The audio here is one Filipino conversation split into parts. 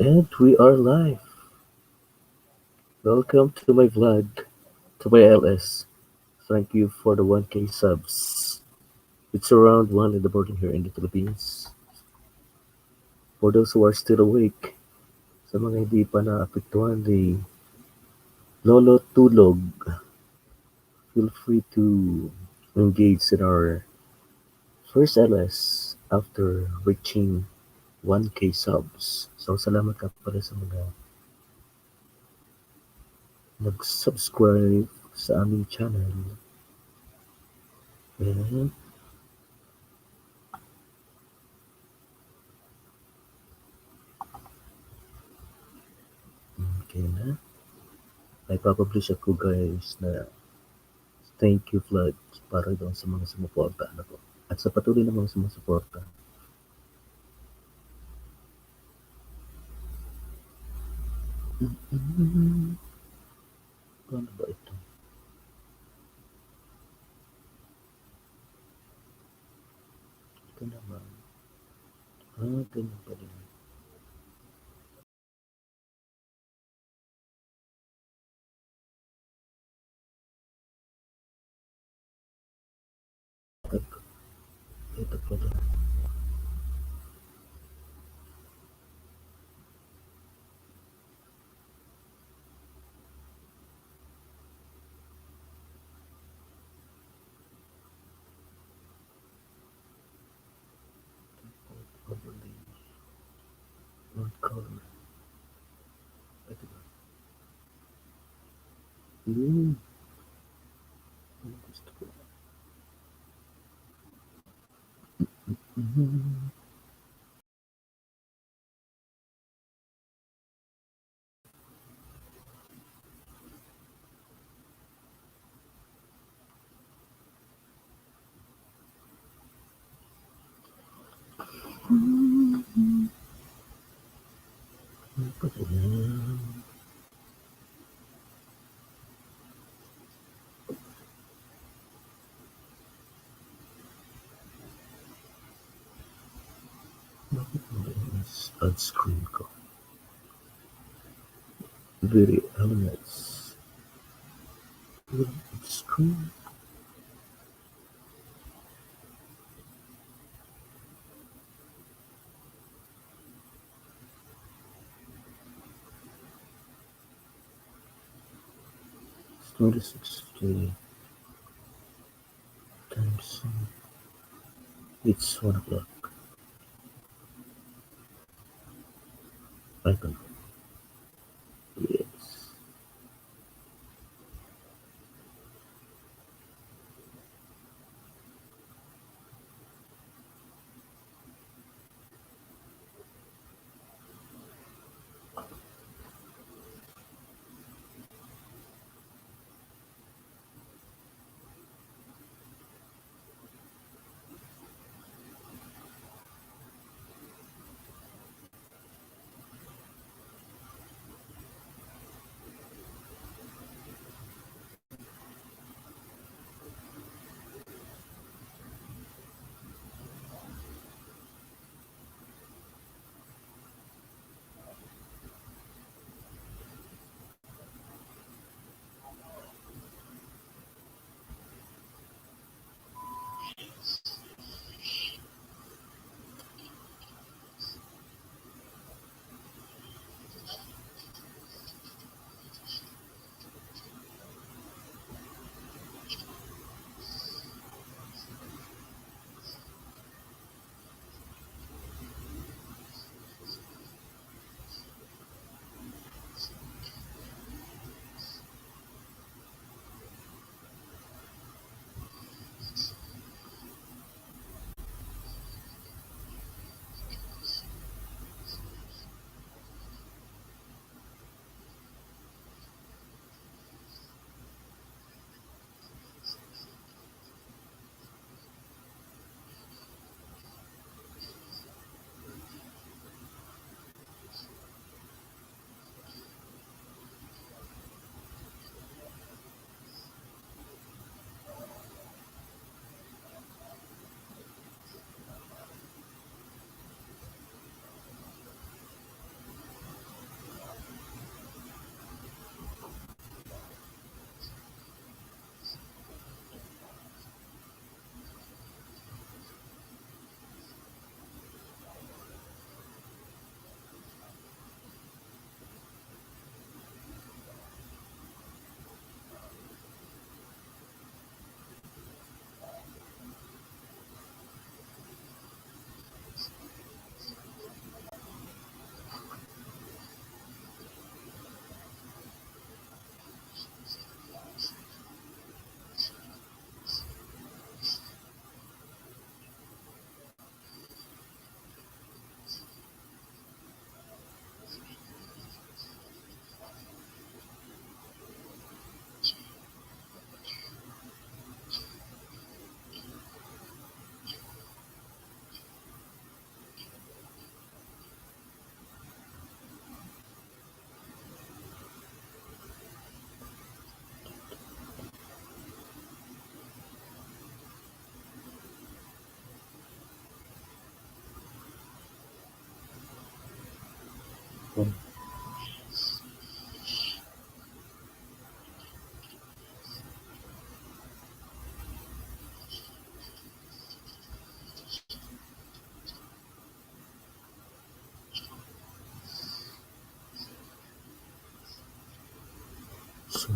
And we are live. Welcome to my vlog, to my LS. Thank you for the 1K subs. It's around 1 in the morning here in the Philippines. For those who are still awake, sa mga hindi pa naapektuhan ni Lolo Tulog, feel free to engage in our first LS after reaching 1K subs. So salamat ka pala sa mga nag-subscribe sa aming channel. And okay na. May papublish ako guys na thank you vlog para doon sa mga sumuporta ako. At sa patuloy na mga sumusuporta. Paano ba ito? Ito naman. Ganyan pa din. Ito pala. Overlay. Not color. Ito ba? Hmm. Ano gusto ko? Mhm. Ano pa ba yan? Bakit mo ba yung add screen ko? Video elements. Add screen. It's 26 times. It's 1 o'clock. I don't know. Yes. welcome. So,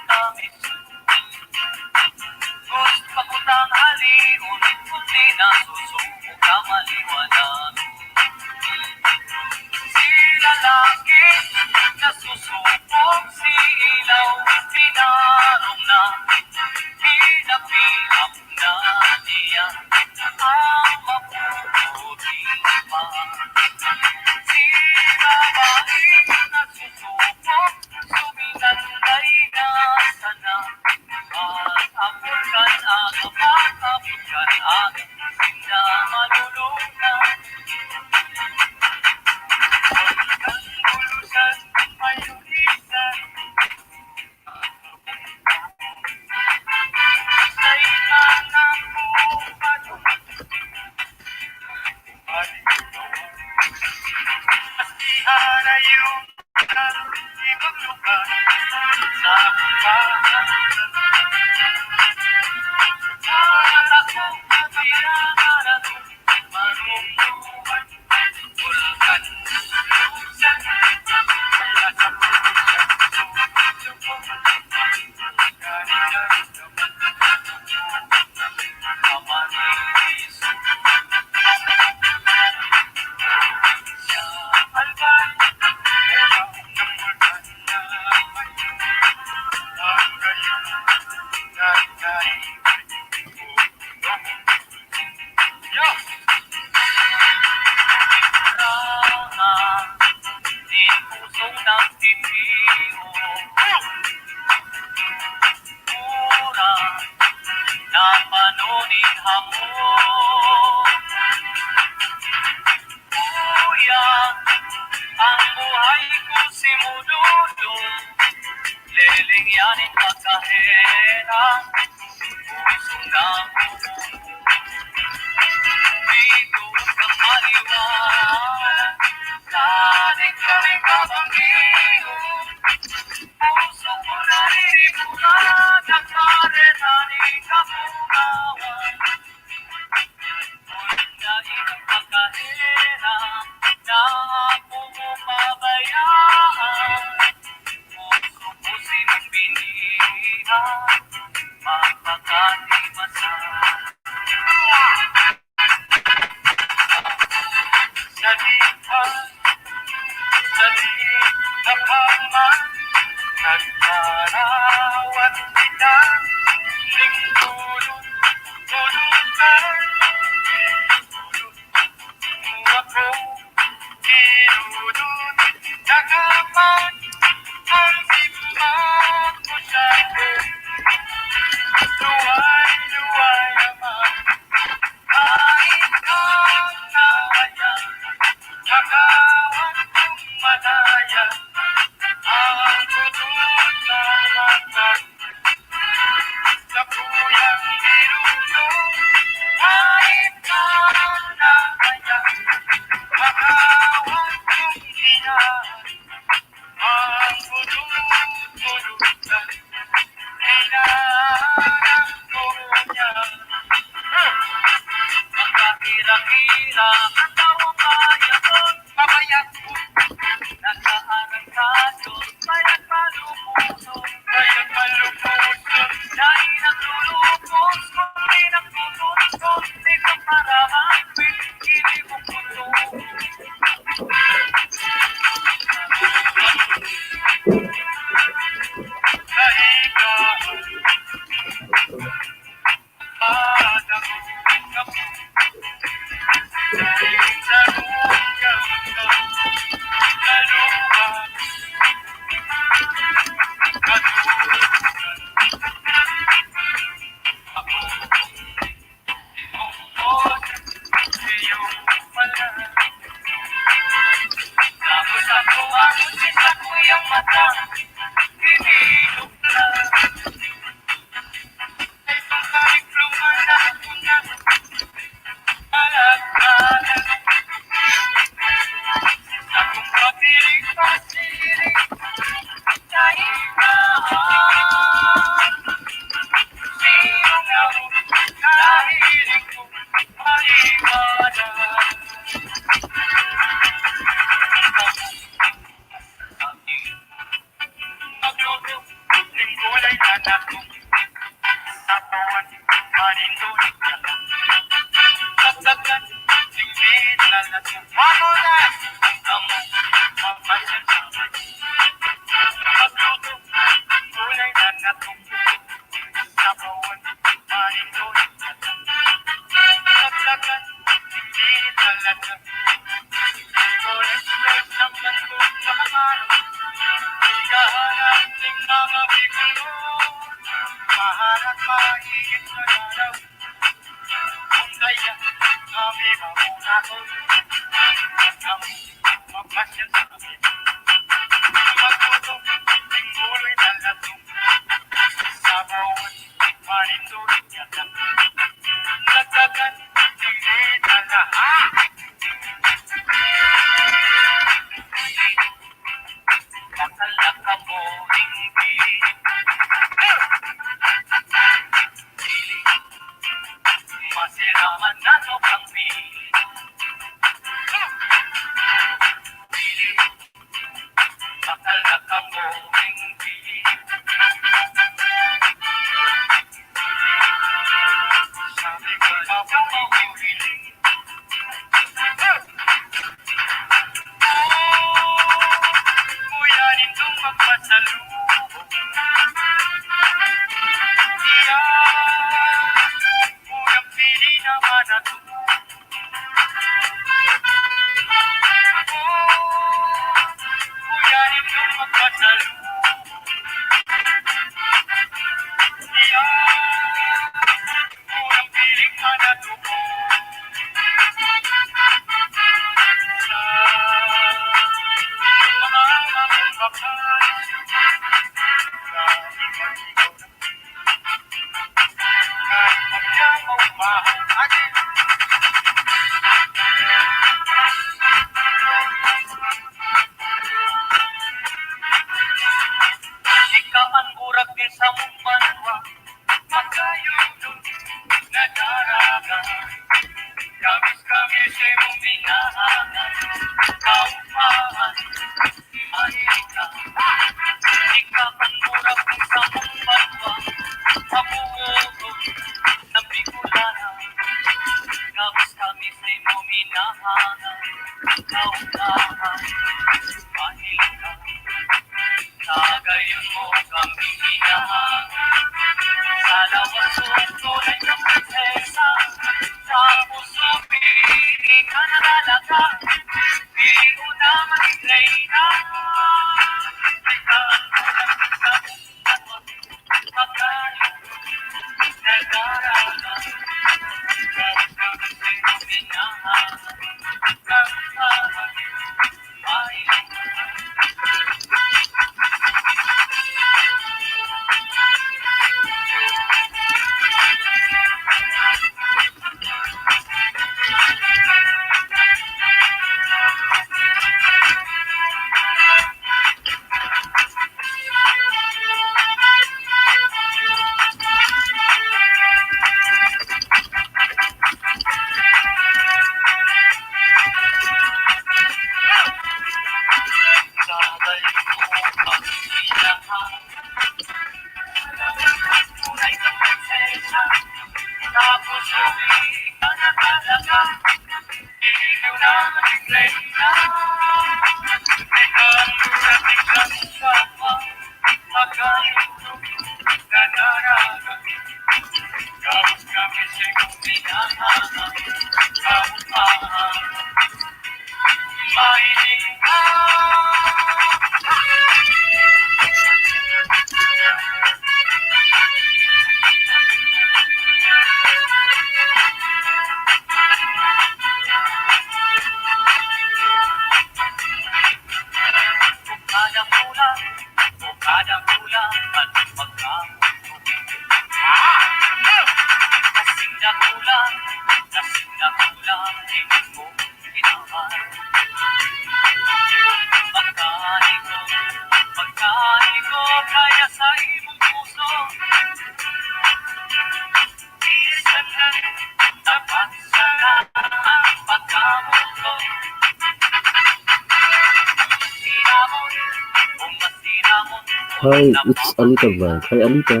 Hi, it's Alita Vlog. Hi, Alita.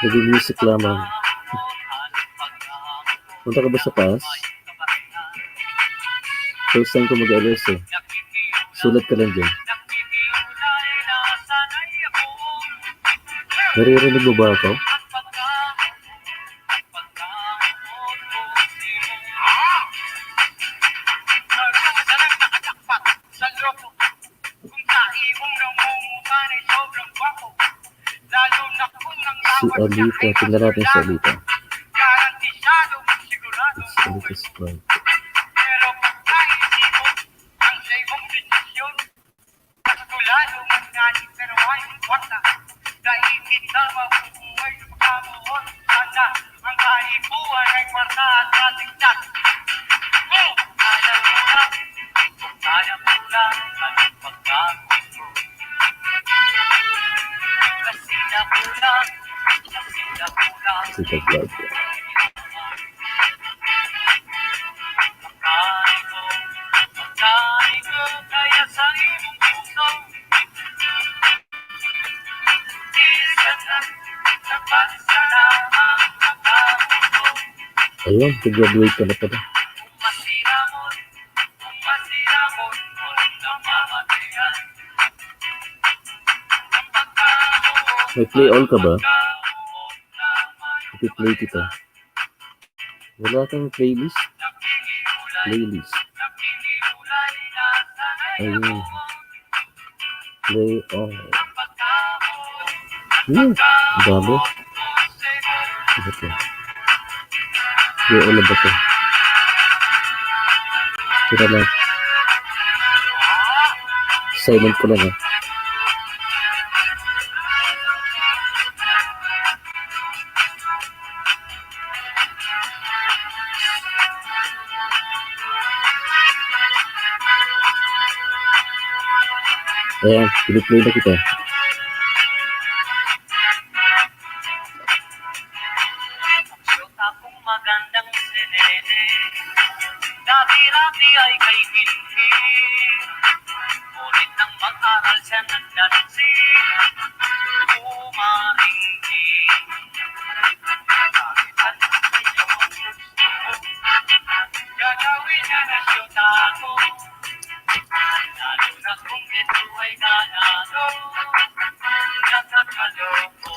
Nag-music lamang. Punta ka ba sa PAS? First time ko mag-LS eh. Sulat ka lang dyan. Naririnig mo ba ako? Si Alita. Tingnan natin si Alita. It's Alita's Vlog. Alita Vlog. Ayun, graduate ka na pala. May play all ka ba? Ipi-play kita. Wala kang playlist? Playlist. Ayun. Play all. Ang dami. Ano to? Play all ba to? Tira lang. Silent ko lang ha. Ayan, piniplay na kita. Dati-dati ay kay Hilhi, ngunit nang mag-aral siya ng dansi, umaringgi. Kahit ano sa'yo ang gusto mo, gagawin niya na siyota ko. Lalo na kung ito ay nanalo, nakakaloko.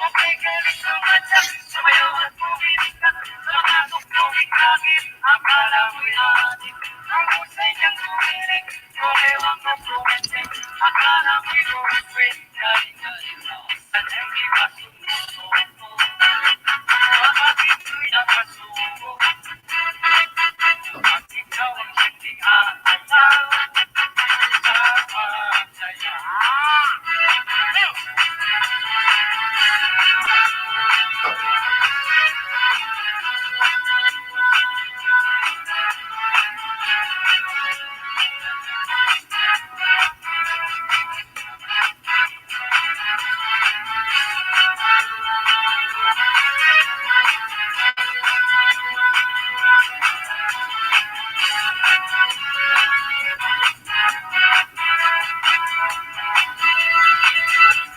Okay, galing sumadyak, sumayaw at bumilikat, sa mga tuklonging langit, akala mo'y adik. Ang husay niyang tumiling, kumewang na tumiting, akala mo'y lumipit, galing-galing na, sanay di masunuso. Bakit ito'y napasuko? At ikaw ang hindi aasaw, sa pagsaya.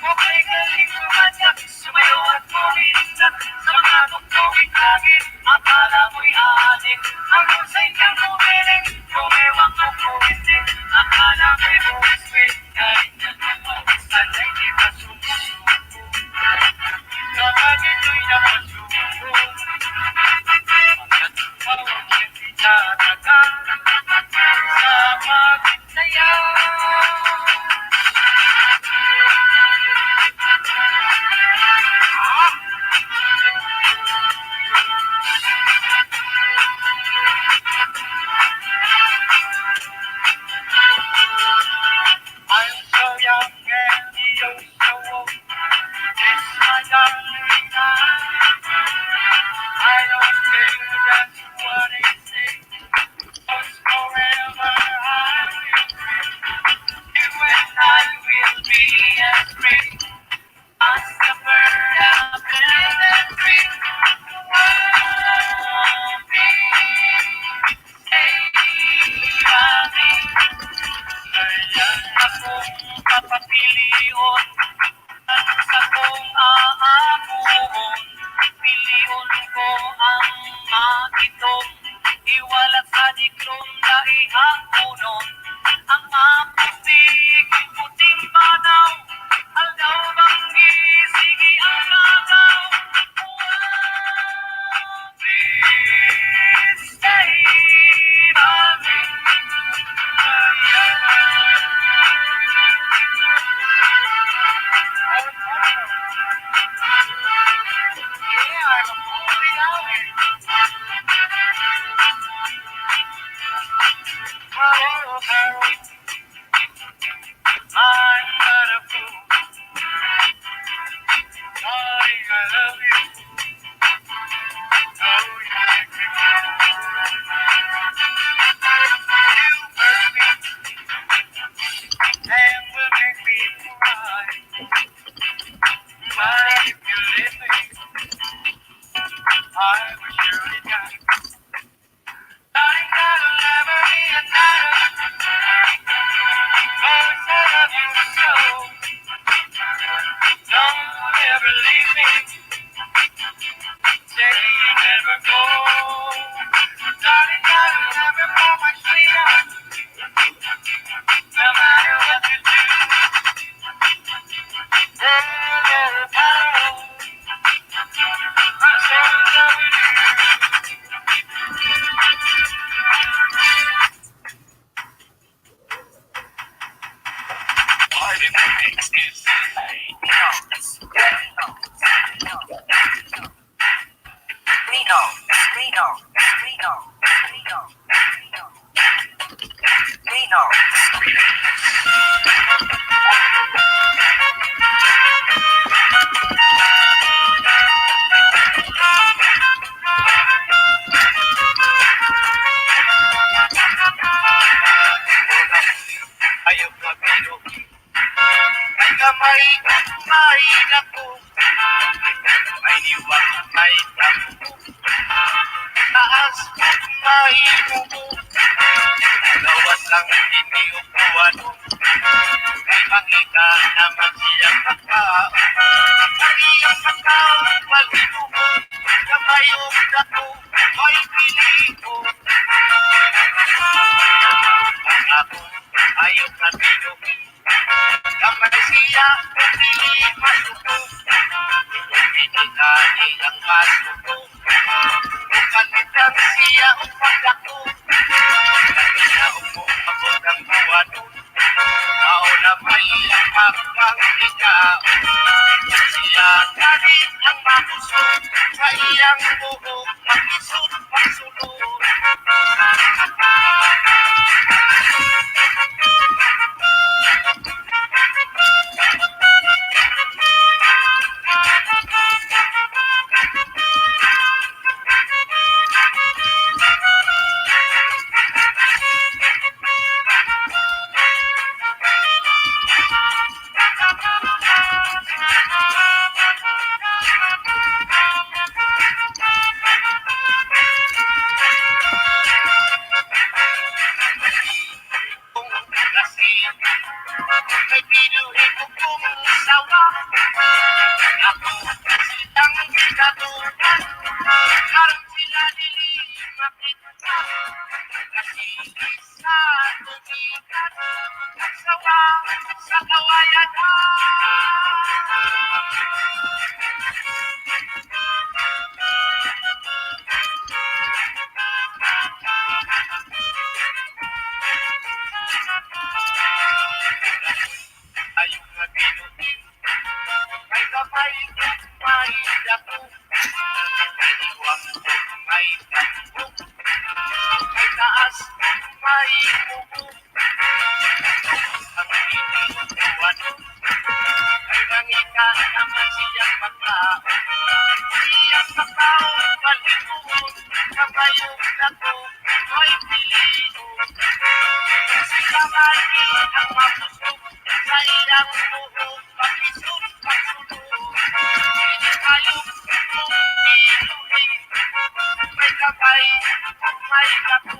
Okay, galing sumadyak, sumayaw at bumiligtad, sa mga tuklonging langit, akala mo'y adik. Ang husay niyang bumiling, kumewang at bumiting, akala mo'y bumiswit, galing-galing na, sanay di masumusuko. Kapag ito'y napasuko, hanggat ikaw ang hindi tatagal, sa pagsayaw. itong iwalat sa diklom na ihapunon. Ang mapusig, puting banaw, alaw banggi, sige ang lagaw. Please stay by me. I'm not a fool. Darling, I love you. Oh, you make me you hurt me and will make me cry. But if you leave me, I will surely die. Darling, that'll never be another. Cause I love you so. Don't ever leave me. Say you never go. Darling, that'll never be my sweetheart. No matter what you do. I'm so in love with you. Part of the mix is ayaw na pero ay kamay ako may iwan may tampo taas may bubo lawas lang iniupuan may makita naman siyang kakao ang iyong kakao pag-inubo kamayong dako may piliko ako ayaw na pero kamay siya pili masuko pinitani ang masuko ukalitang siya upag ako nainaog mo ako ng buwado kao na may ang makang ikaw siya galit ang mapuso sa iyang buhok pag-isot pagsunod may pinuhin ko kung sawa ako silang katutan karoon sila nilimakit kasi isa tumikat at sawa sa kawayan ayaw na binutin may kamay may dako may iwang may tampo may taas may bubo ang iniupuan may mangita naman siyang makao siyang makao palikuhon kamayong dako may piliko sila mali ang mapusok sa ilang buhok pag-isot pagsunod hindi kayo kung iluhin may kamay at may dako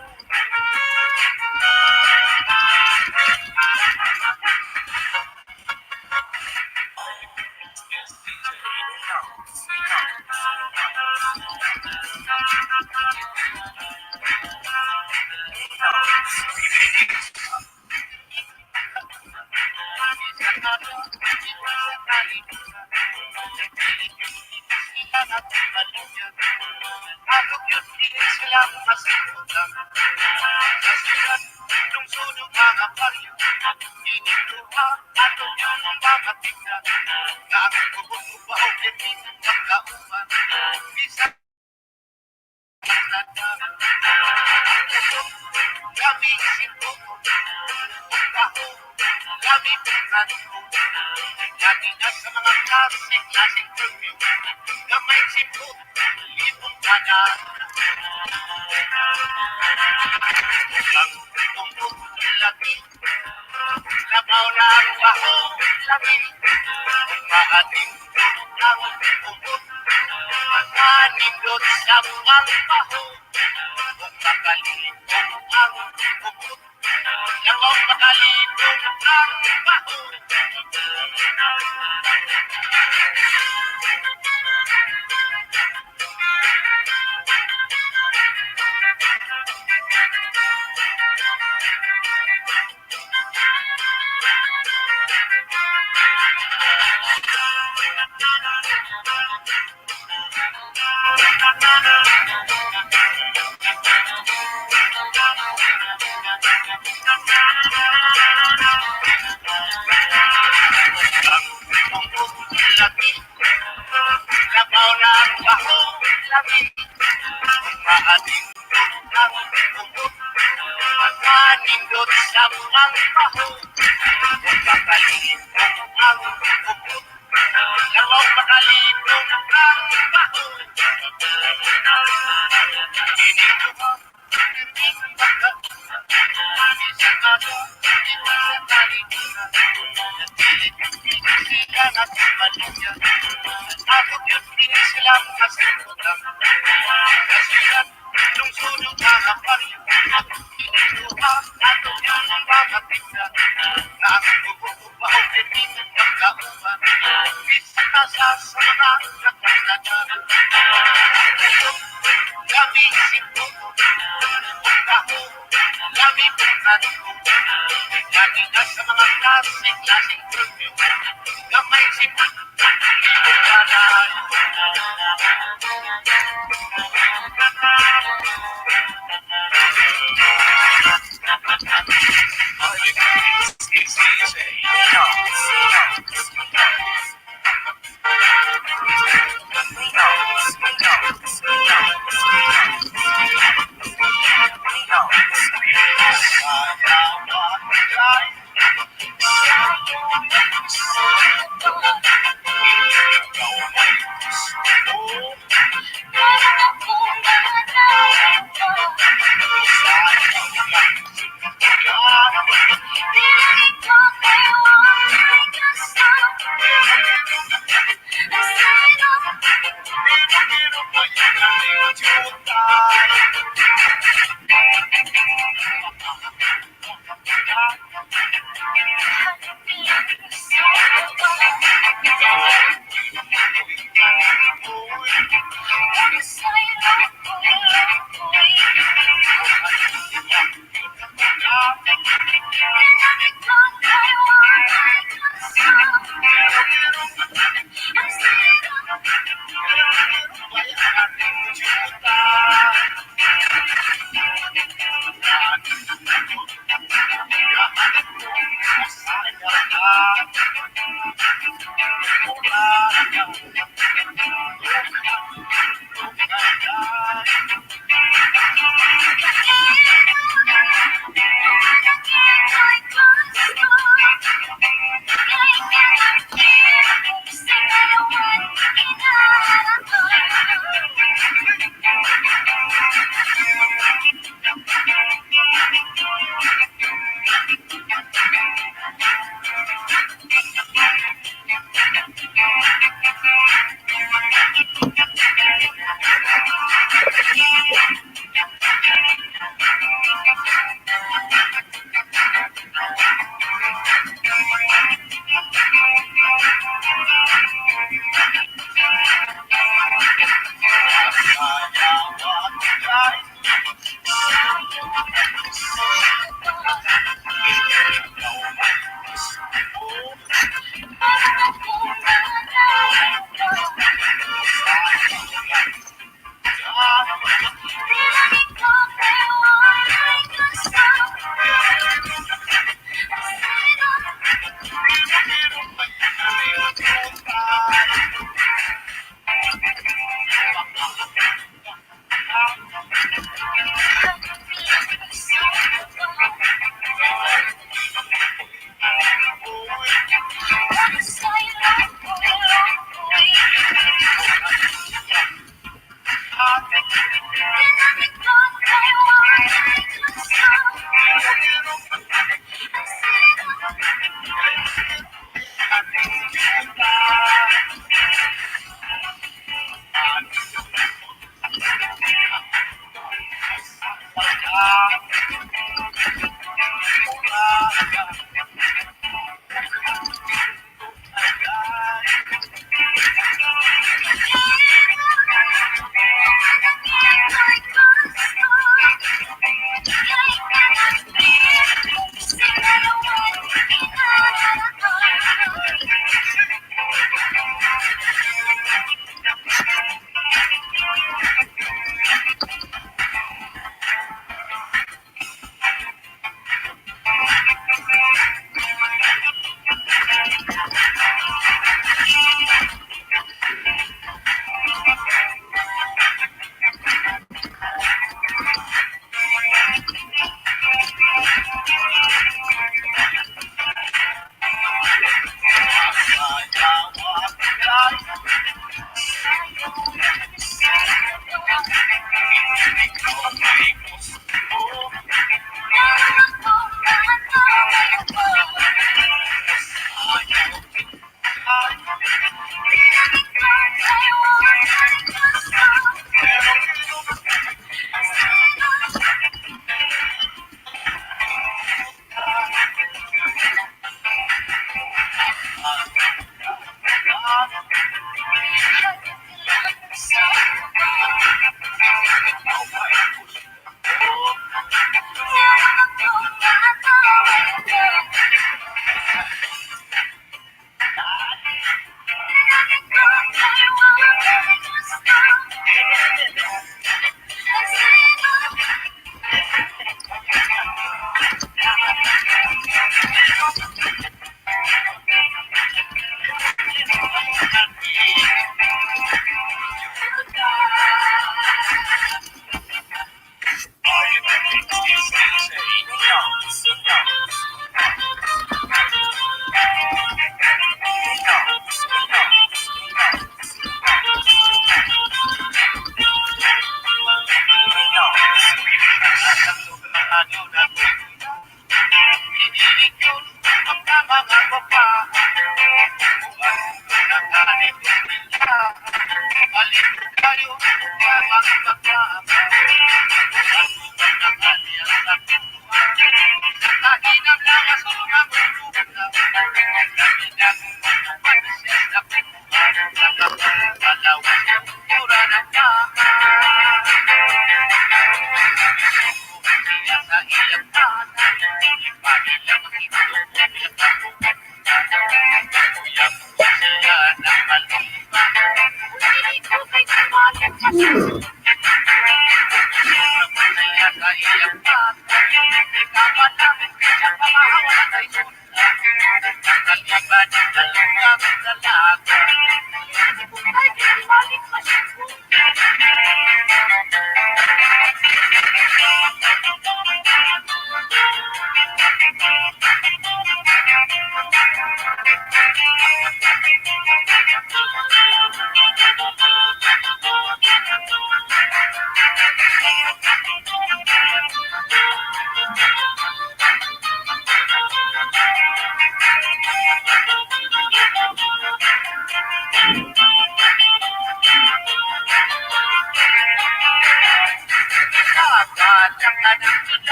Ako yun silang masimulan. Kasihan, lungsod mga baryo. Iniluha, ato yung mga tingnan. Na ang kubog mo ba o kitin magkauman. Bisa kami sinuko, kaho, kami pinanko. Lagi na sa mga klaseng perfume. Kamay sipo, libong kanan. Ang tumbok lagi, labaw na ang baho lagi. Maating ang tumbok, manindot sa ang baho. Kung makalipong ang tumbok, labaw makalipong ang baho. Ang tumbok lagi, labaw na ang baho lagi. Maating ang tumbok, manindot sa ang baho. Kung makalipong ang tumbok, labaw makalipong ang baho. Iniluha, ako yun silang masimulan. Kasihan, lungsod mga baryo. Iniluha, ato yung mga tingnan. Na ang kubog ba o kitin magkauman. Bisa sa mga kakasalanan. Kami sinuko, kaho, kami pinanko. Lagi na sa mga klaseng perfume. Kamay sipo, libong kanan.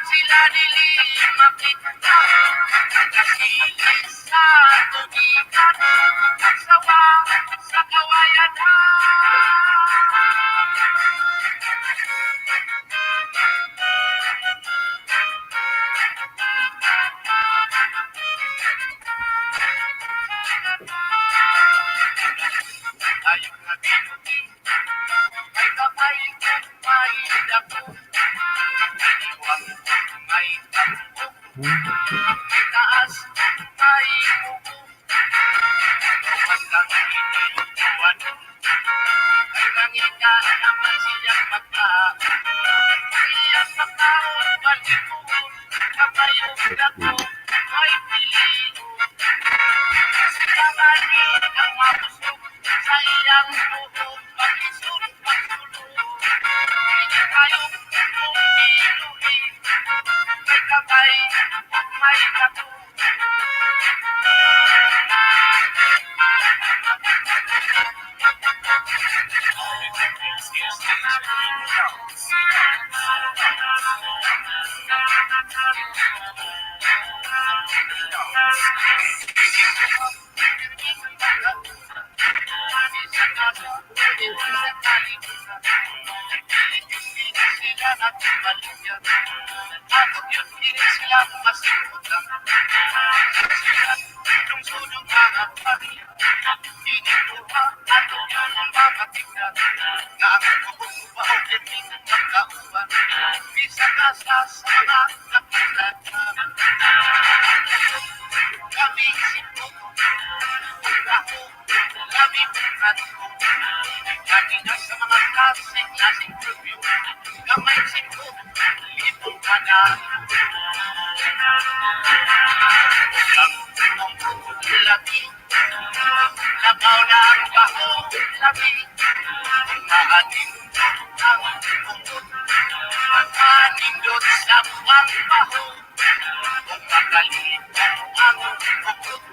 sila nilimakita, nagkasilis sa tubigan, nagsawa sa kawayan. Ayong nabinuti, may kapay kong may dako, iniwang may tampo, may taas may upo, tuwas lang inilutuan, ay langika naman siyang mata, iyang makaon balikuon, kabayong dako, may piliin. Sinamani ang mapusok sa iyang buhok, pag-isot, pag-sulong. Hindi kayo pumiluhi, may kamay at may kato. Bisa kasa sa mga kapitan, kami sinuko, ako, kami bukat ko, kami nasa mga klaseng review, kamay sinuko, litong kada, ang labi, labaw na ang baho, labi, maating ang kumot, manindot sa buwang baho, kung makalito ang kumot,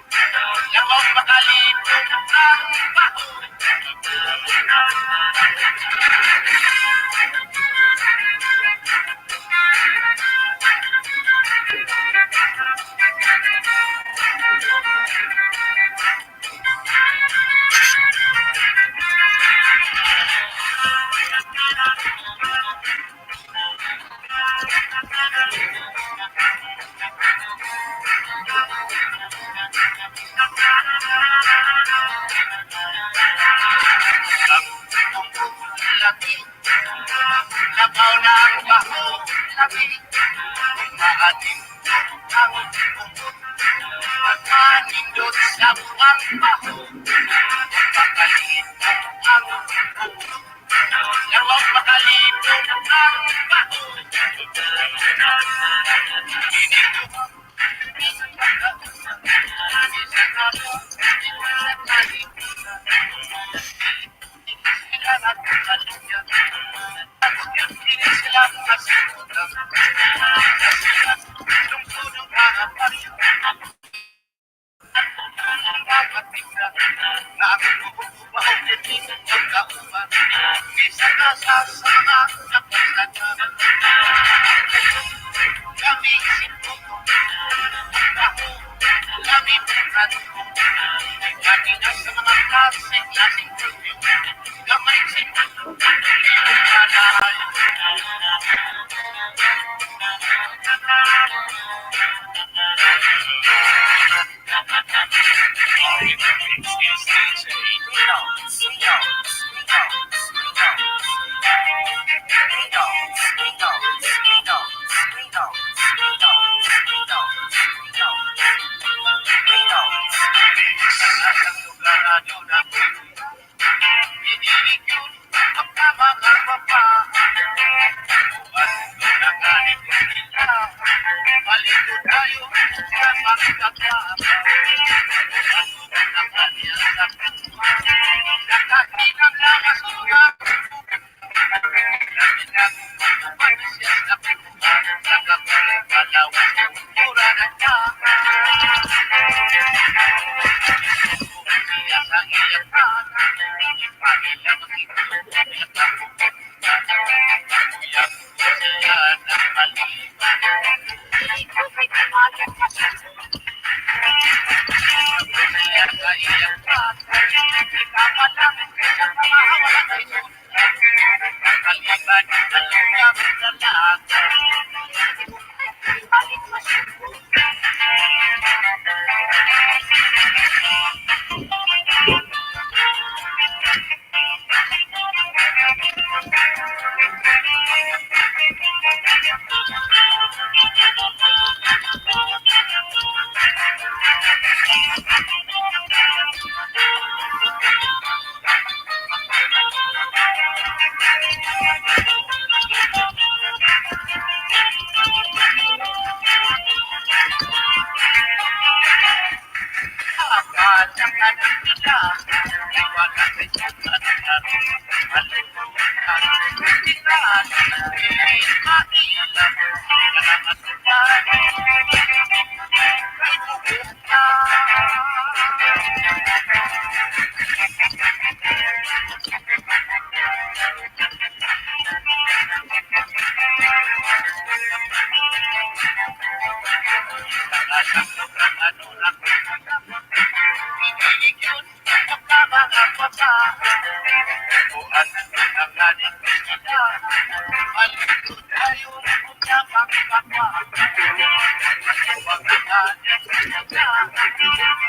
labaw makalito ang baho. Labi, labaw na ang baho, labi, maating ang kumot, manindot sa buwang baho, makalito ang kumot, labaw makalito ang baho.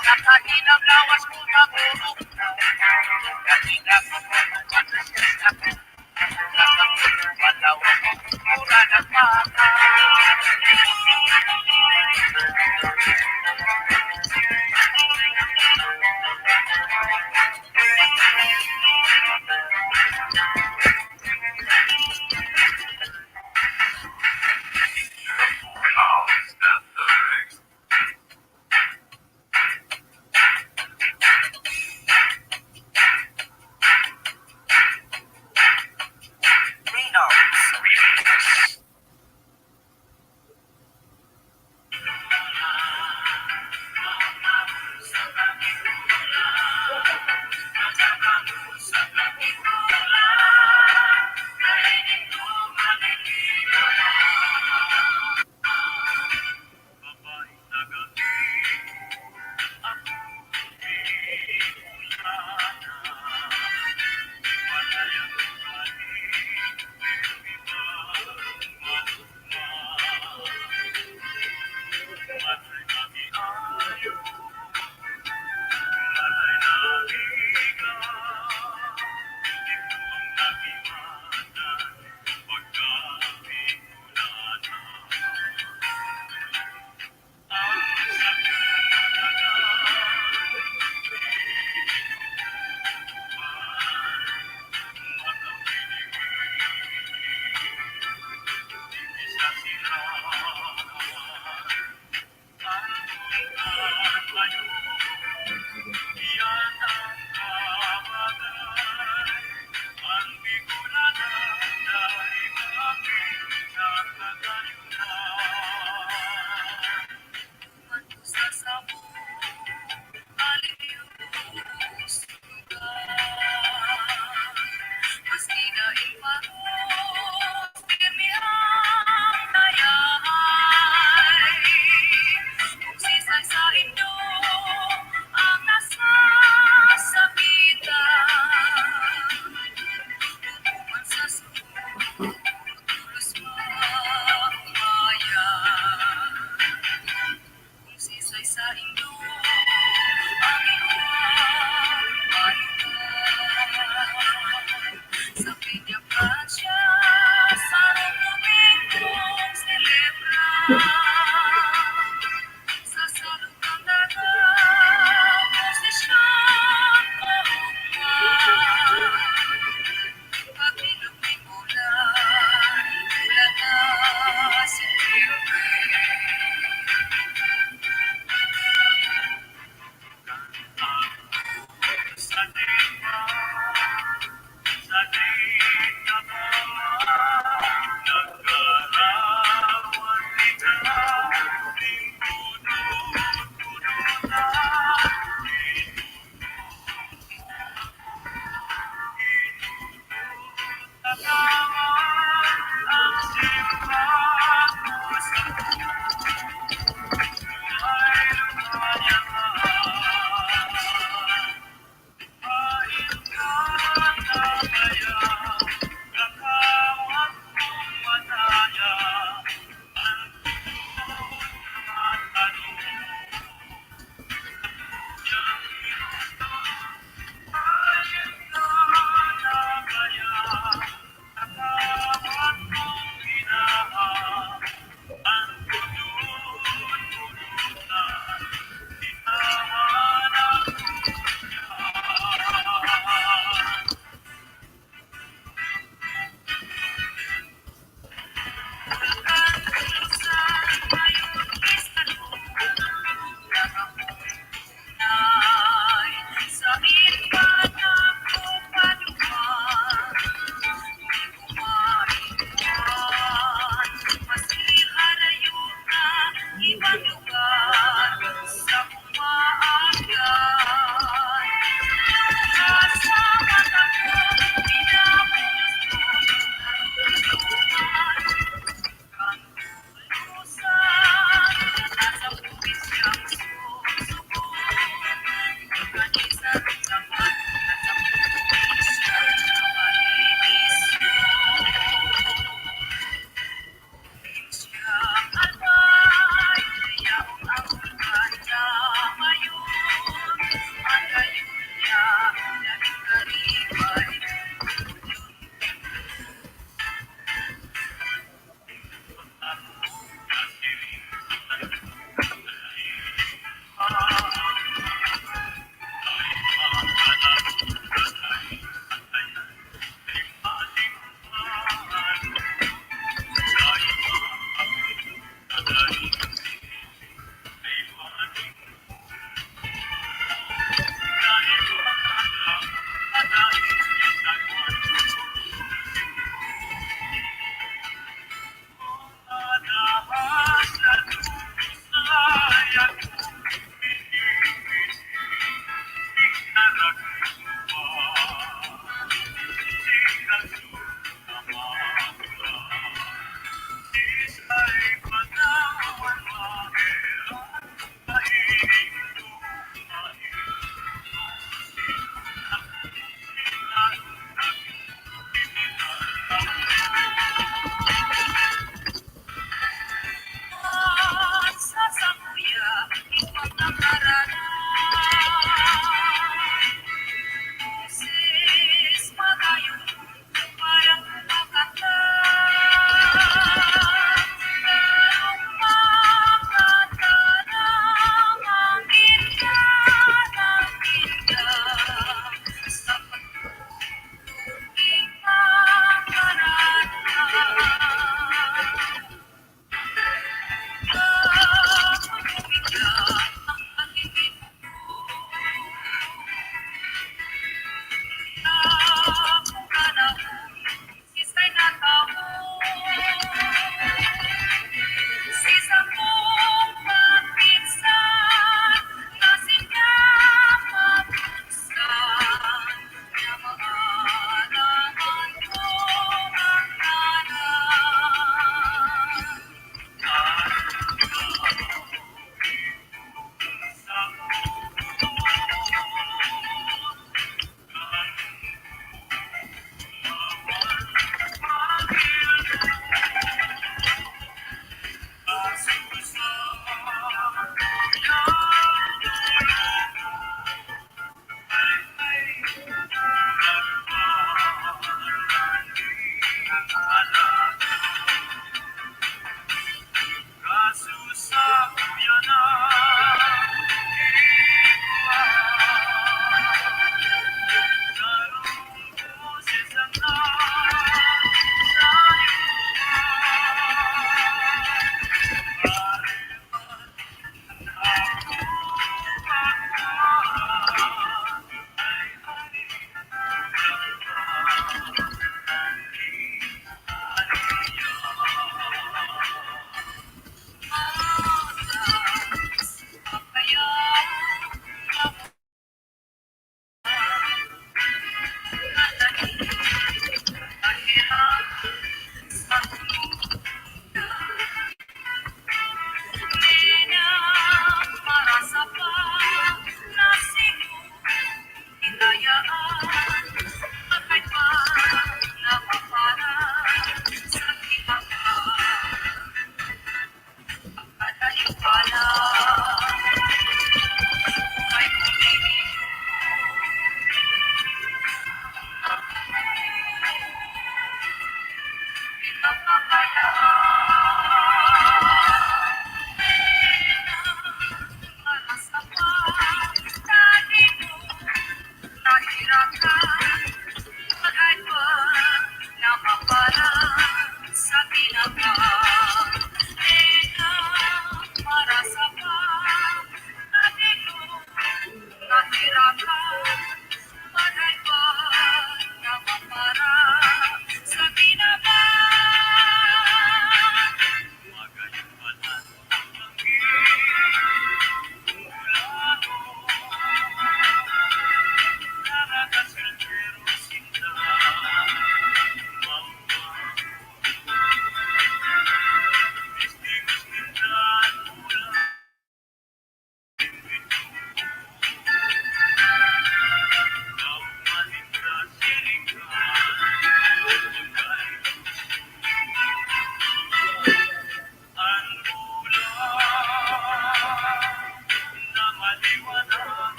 Nakainam lawas ko magulog na. Kanina ko malawang mura ng baka.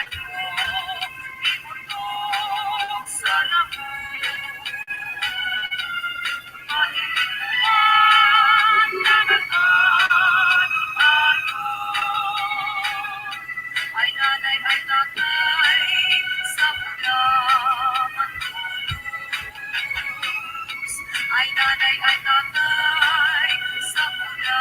Ay nanay ay tatay sa pula ay nanay ay tatay sa pula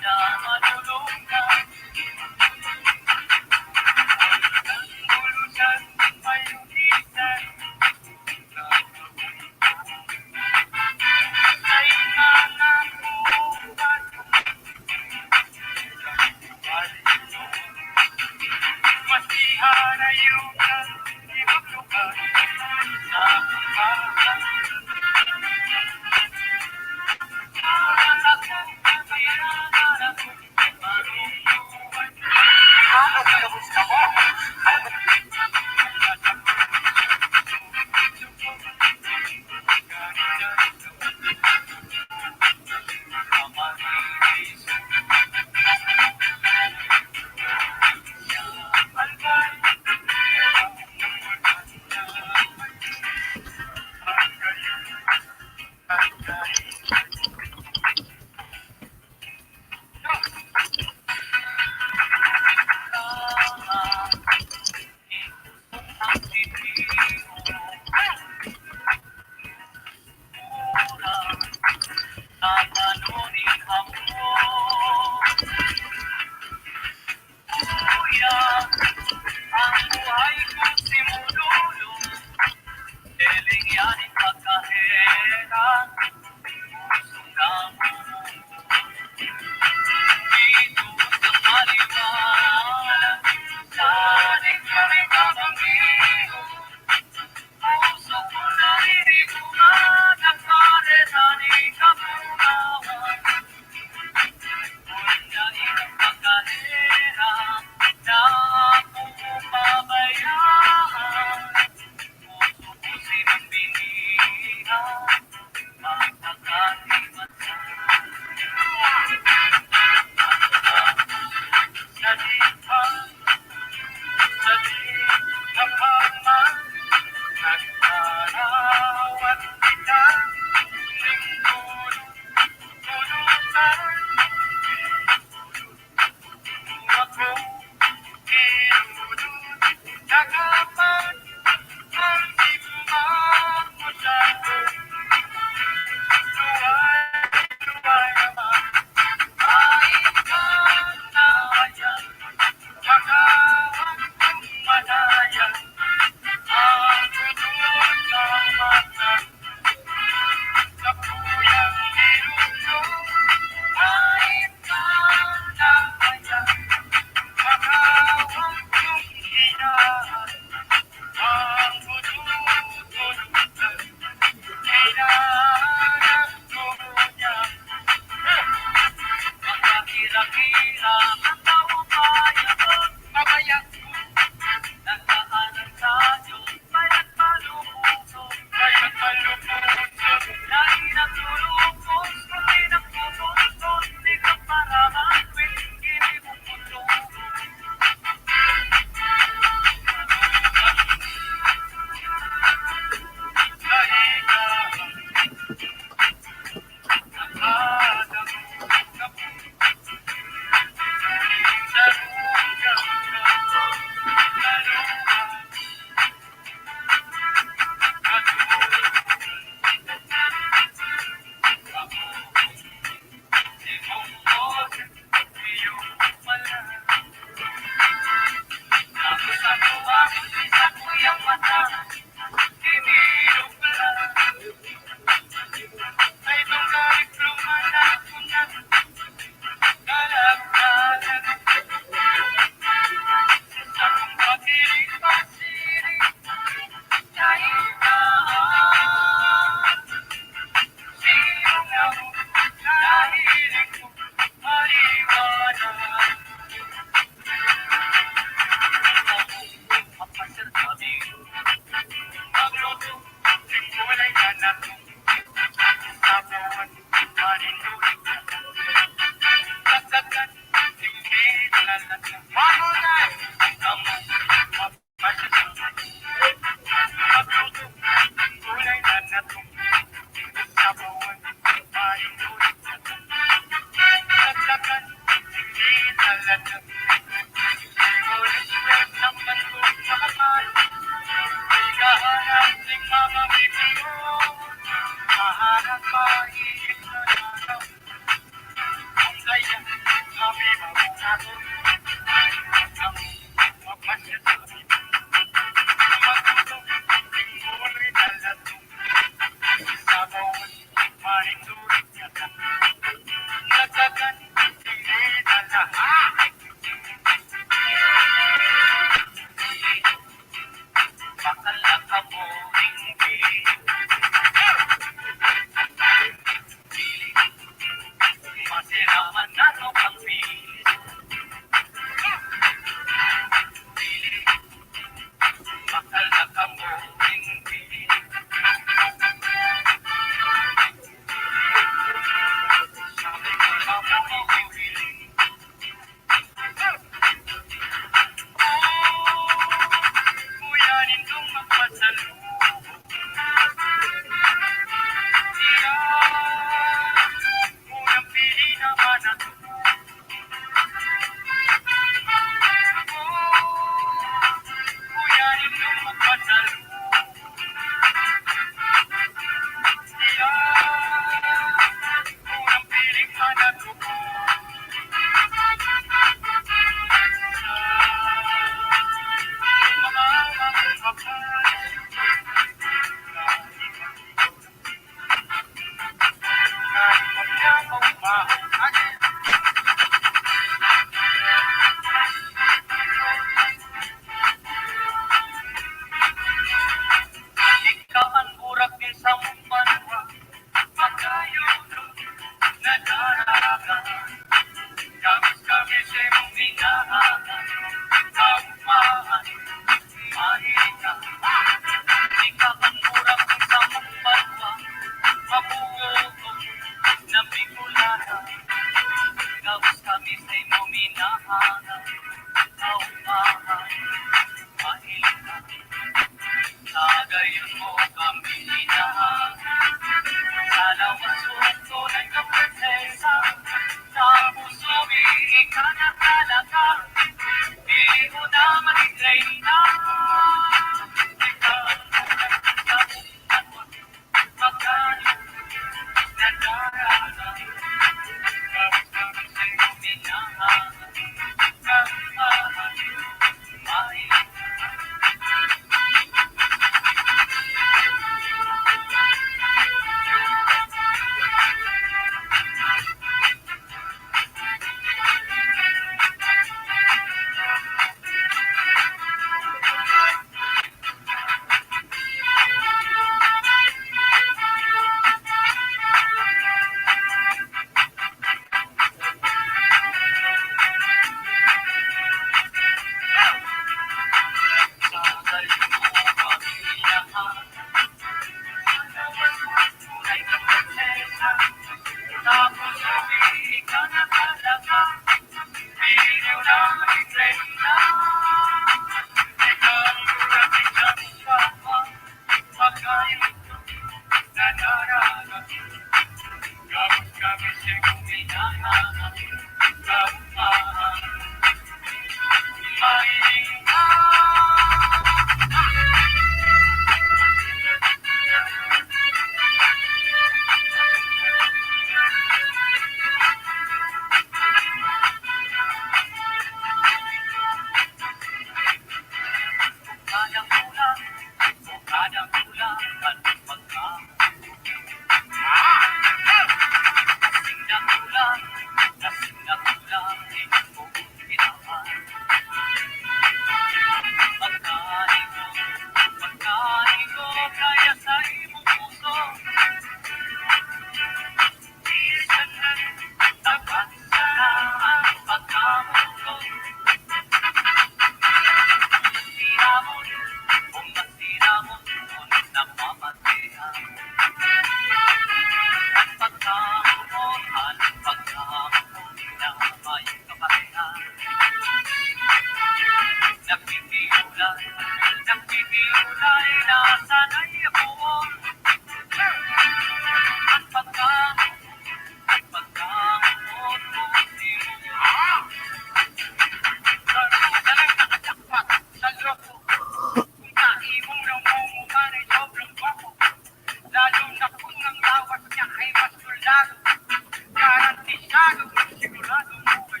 Garantisado, sigurado mo ay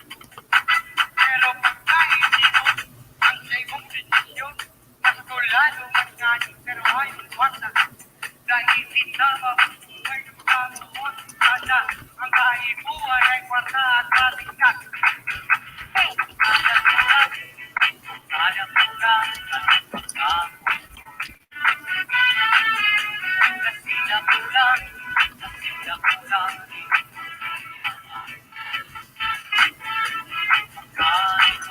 pero pagka hindi mo ang sa iyong desisyon, mas tulado man ngayon pero ayaw wasa. Dahil hindi tama kung may nagkamuot sana ang kaibuan ay kwarta at katingkat. Kaya kulang, kaya kulang, kasi na kulang, kasi na kulang. Kahit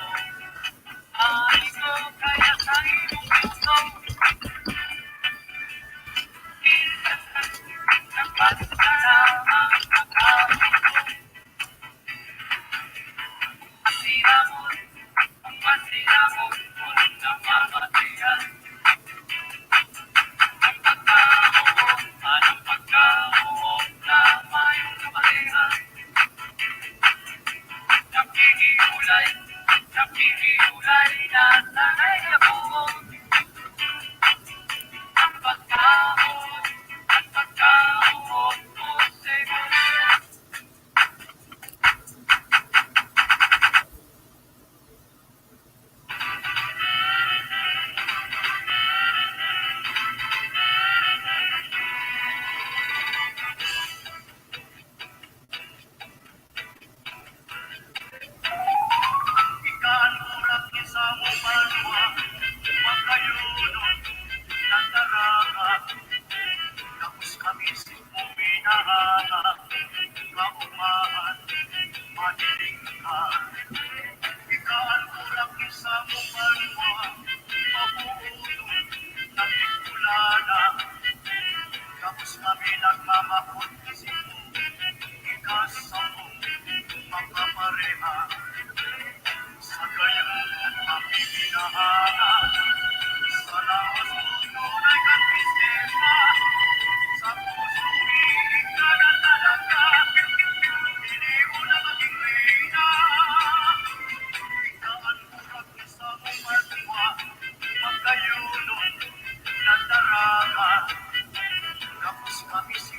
ko, kaya sa iyong puso, nagpasalamat ako. Masiramon, masiramon, ngunit namamatayan. Ang pagkaoo, anong pagkaoo, tama yung kaparehan. Nakikiulay, nakikiulay, nasanay ako. Ang pagkaoo, ang pagkaoo, pusego. Ikaan ulat isa mo banwa, magkayunod, nataraka. Tapos kami mo binahana, kaumahan, madiling ka. Ikaan ulat isa mo banwa, mabuunod, nagtulala. Tapos kami nagmamakot, ikasamo, magpapareha. Sa gayon kami binahana, sa lakas tunay kang tristeza, sa puso umiig ka na talaga, hindi ko na maging reyna. Ikaan mo kag isa mong matwa, magkayunod na darama, tapos kami si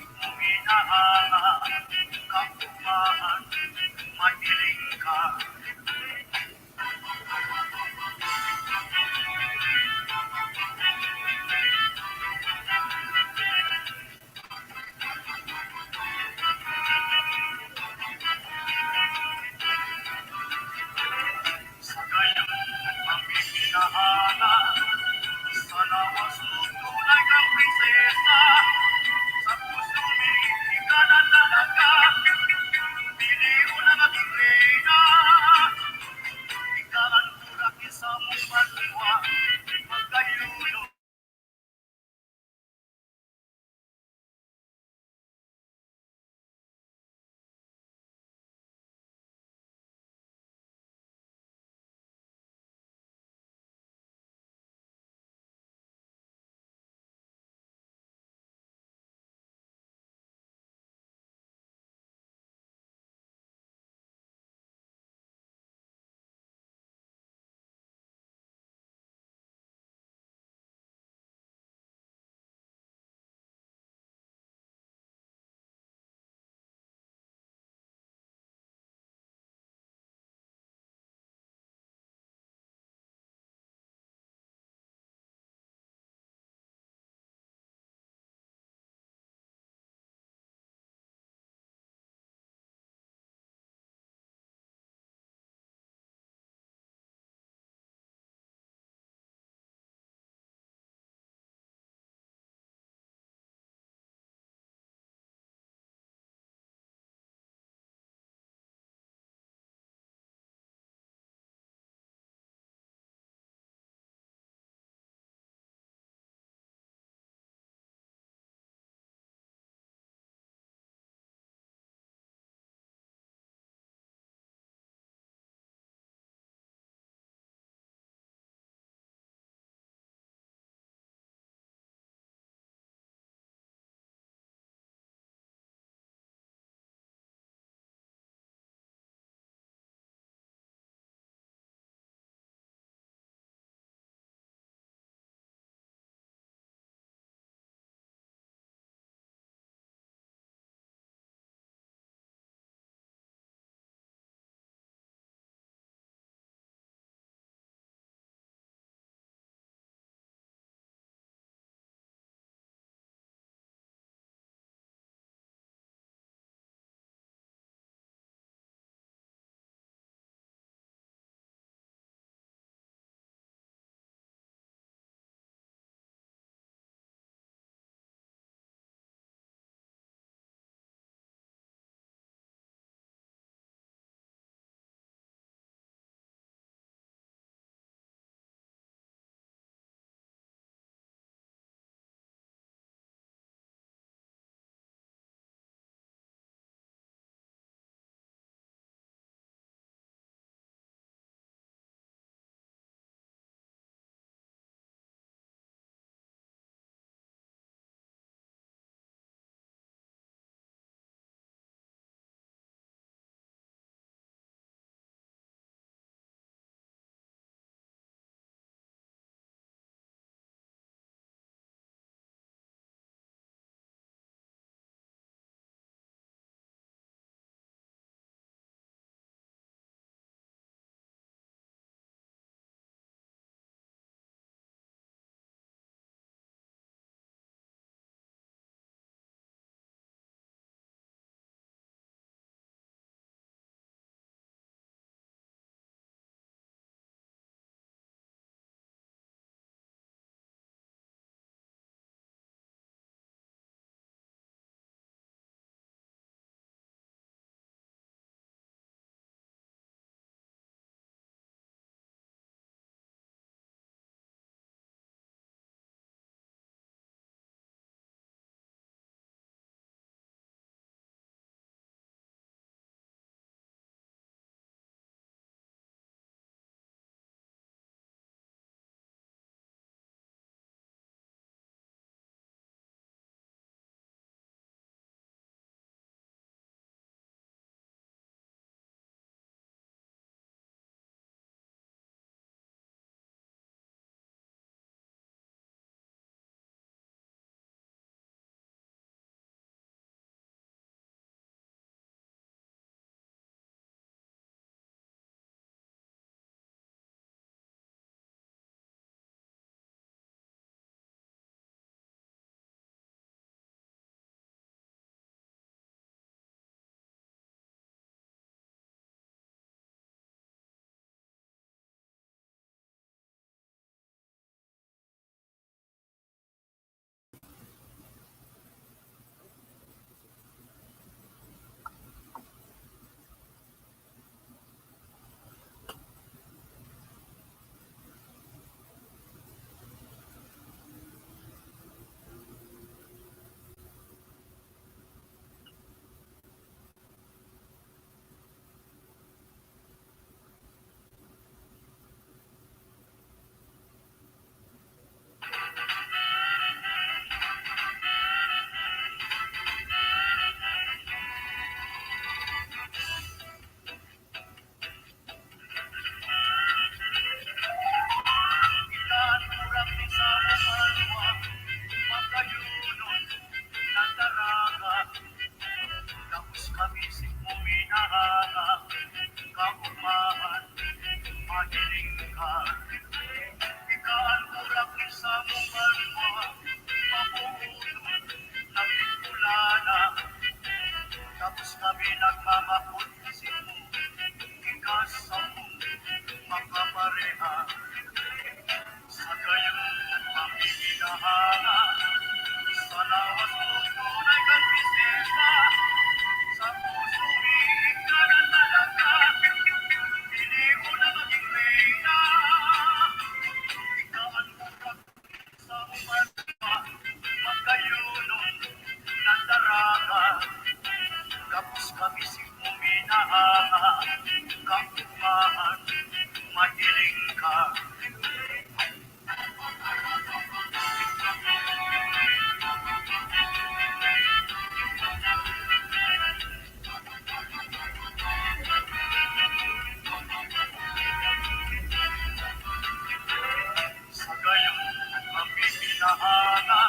minahanga, kaumahan, mahiling ka. Ikaan urak sa mong banwa, mabuhulog, nagtulala. Tapos kami nagmamapulisin mo, ikasam mo, makapareha. Sa gayon, kami minahanga, sa lawas mo tunay kang prinsesa. Sa puso umiibig ka na talaga, hindi ko na maging reyna. Ikaan urak sa umarpa, magkayunong nandaraka. Kapos kami simuminaha, kakumahan, mahiling ka. Sa gayon, kami minahanga,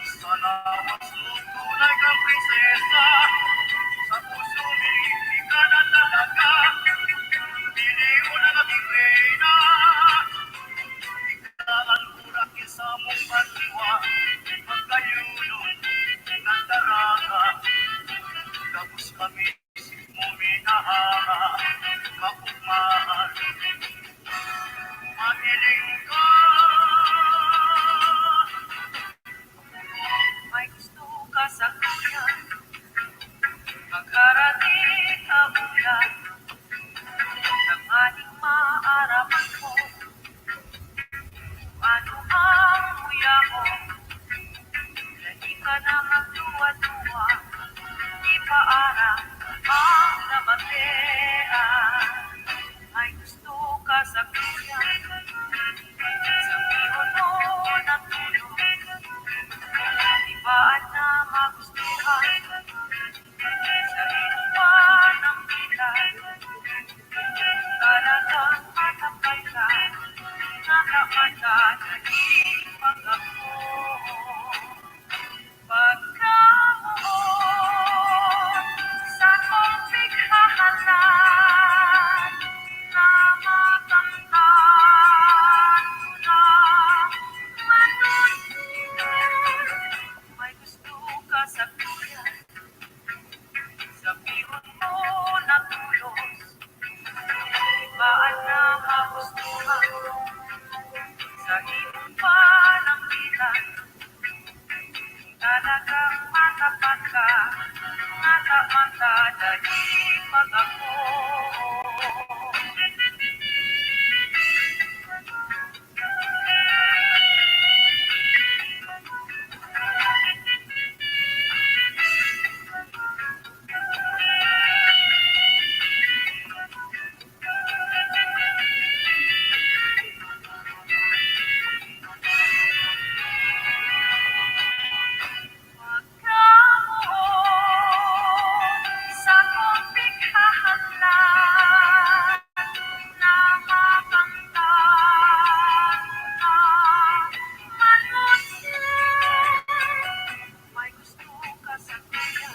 sa lawas mo tunay kang prinsesa. Sa puso umiibig ka na talaga, hindi ko na naging reyna. Ikaan urak sa mong banwa, magkayunong nandaraka. Tapos kami muminaha, kaugmahan, mahiling ka. May gusto ka sa kanya, magkarating ang ulan ng ating maarapan mo. Ano ang huya mo, hindi ka na magduwa-duwa, ipaarang ang namatean. May gusto ka sa kanya, sabihin mo ng tulong, ibaan na magustuhan, sa inupa ng bilan, talagang matapay ka, nakamadadaling pag-ako. Pagkaroon sa tubig hahalan na matandaan na manunod. May gusto ka sa kuya, sabihin mo na tulos, ibaan na magustuhan, sa iyong panambilan, talagang matapat ka, nakamatadaling pag-ako. Pagkaroon sa tubig hahalan na matandaan na manunod. May gusto ka sa kanya,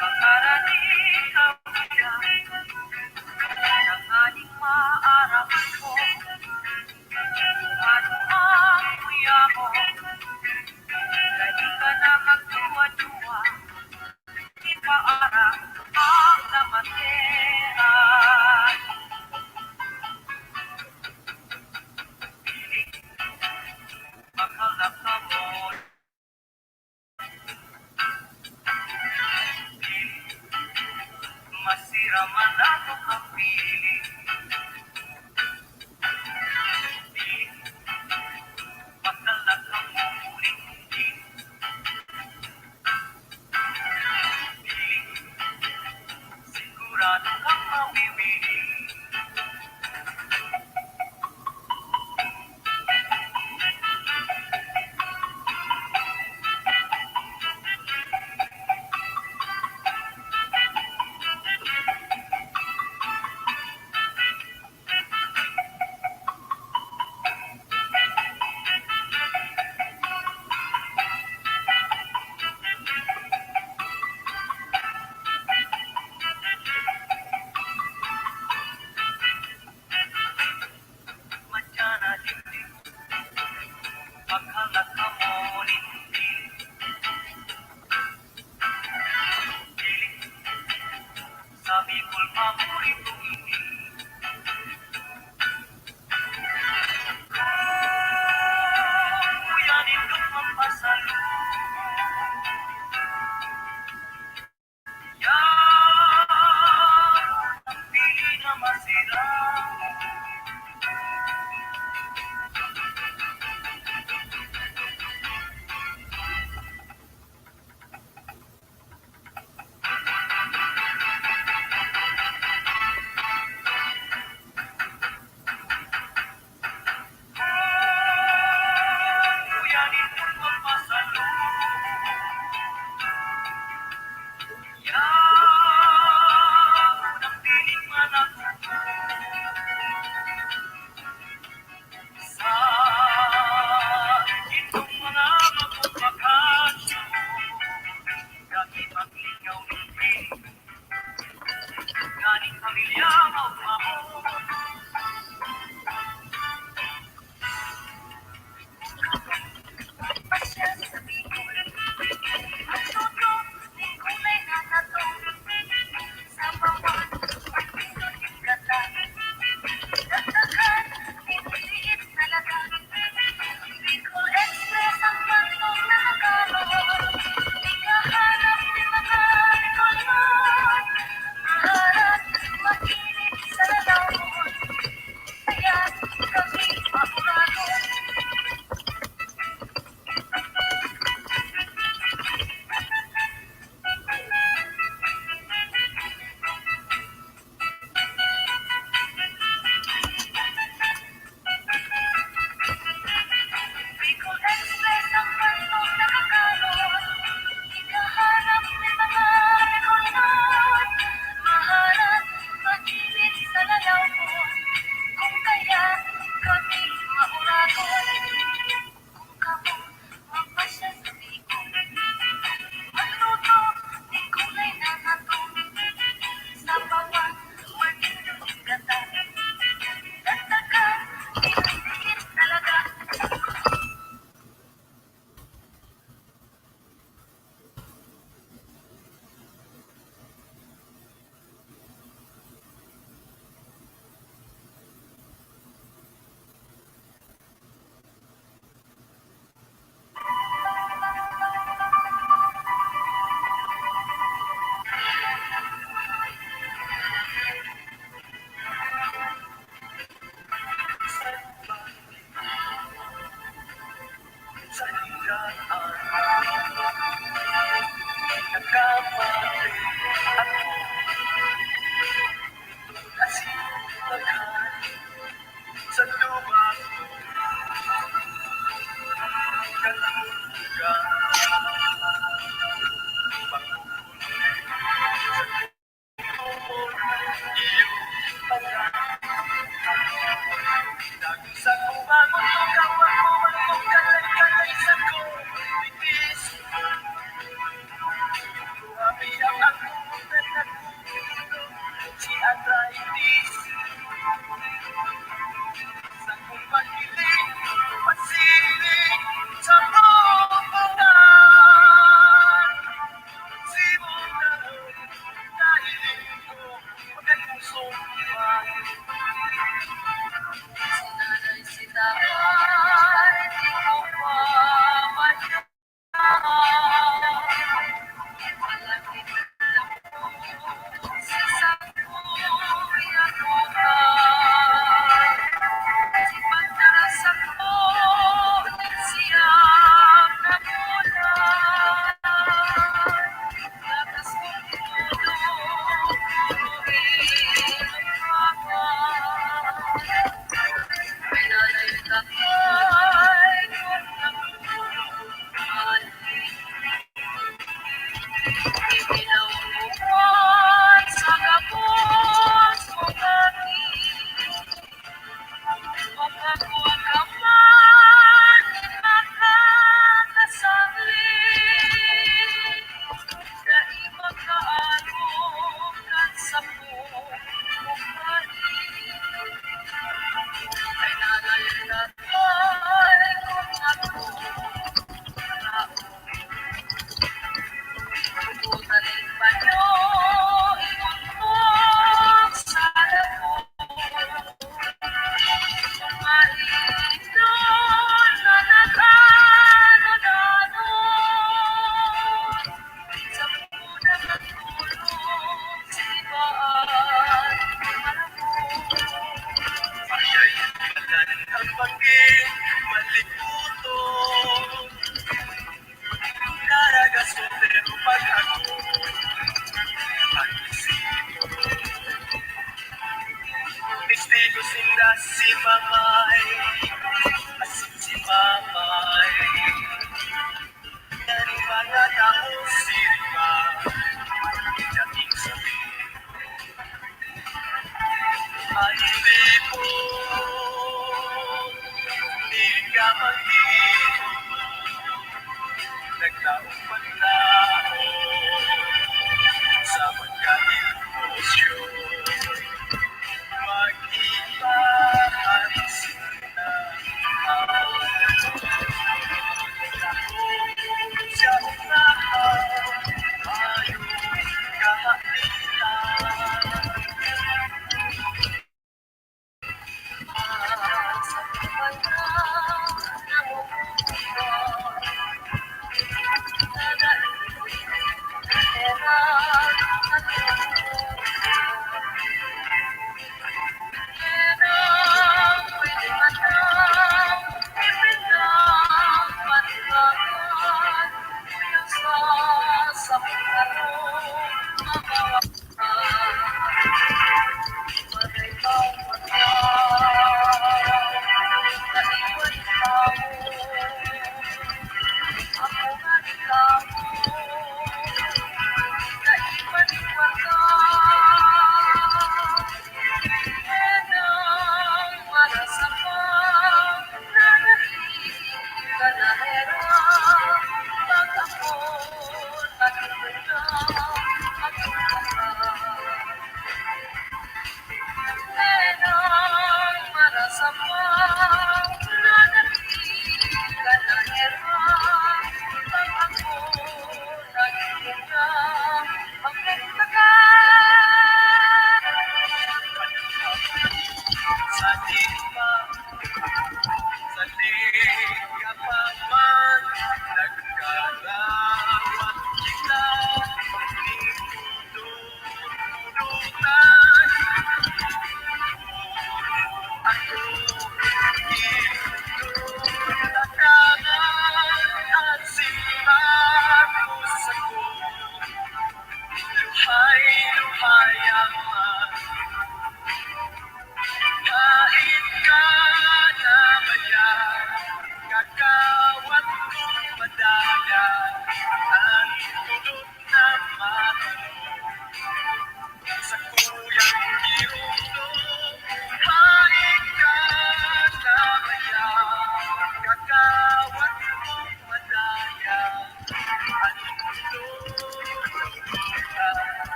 makarating ka kaya ng aling maarapan mo. Ano ang kuya mo, hindi ka na magduwa-duwa, ipaarang ang namatean. Makalap ka mo, masira man ako kapiling. Makalap ka mo, hindi sigurado kang mawiwili. paboritong hindi. Kuya nindot mampasalubong. Yan ang pili na masira.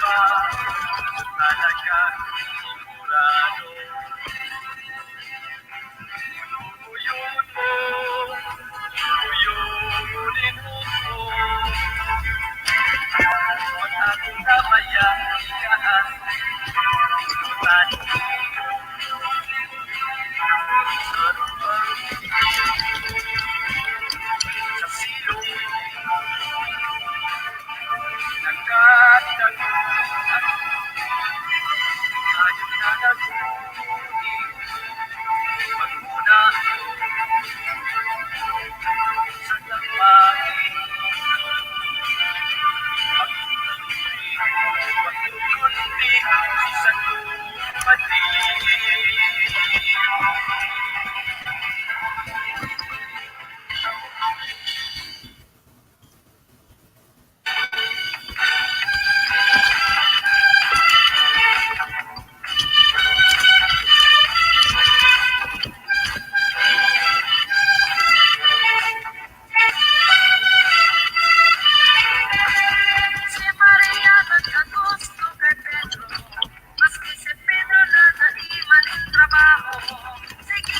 ba talagang sigurado? Uyun mo, uyunin mo pag aking kabayaan, tutan sa silong nagkataguan, hayop na nagmumuni, magmuna sa langit, pagkukunti sa lumati. Si Maria nagkagusto kay Pedro, maski si Pedro na naiwan ng trabaho. Sige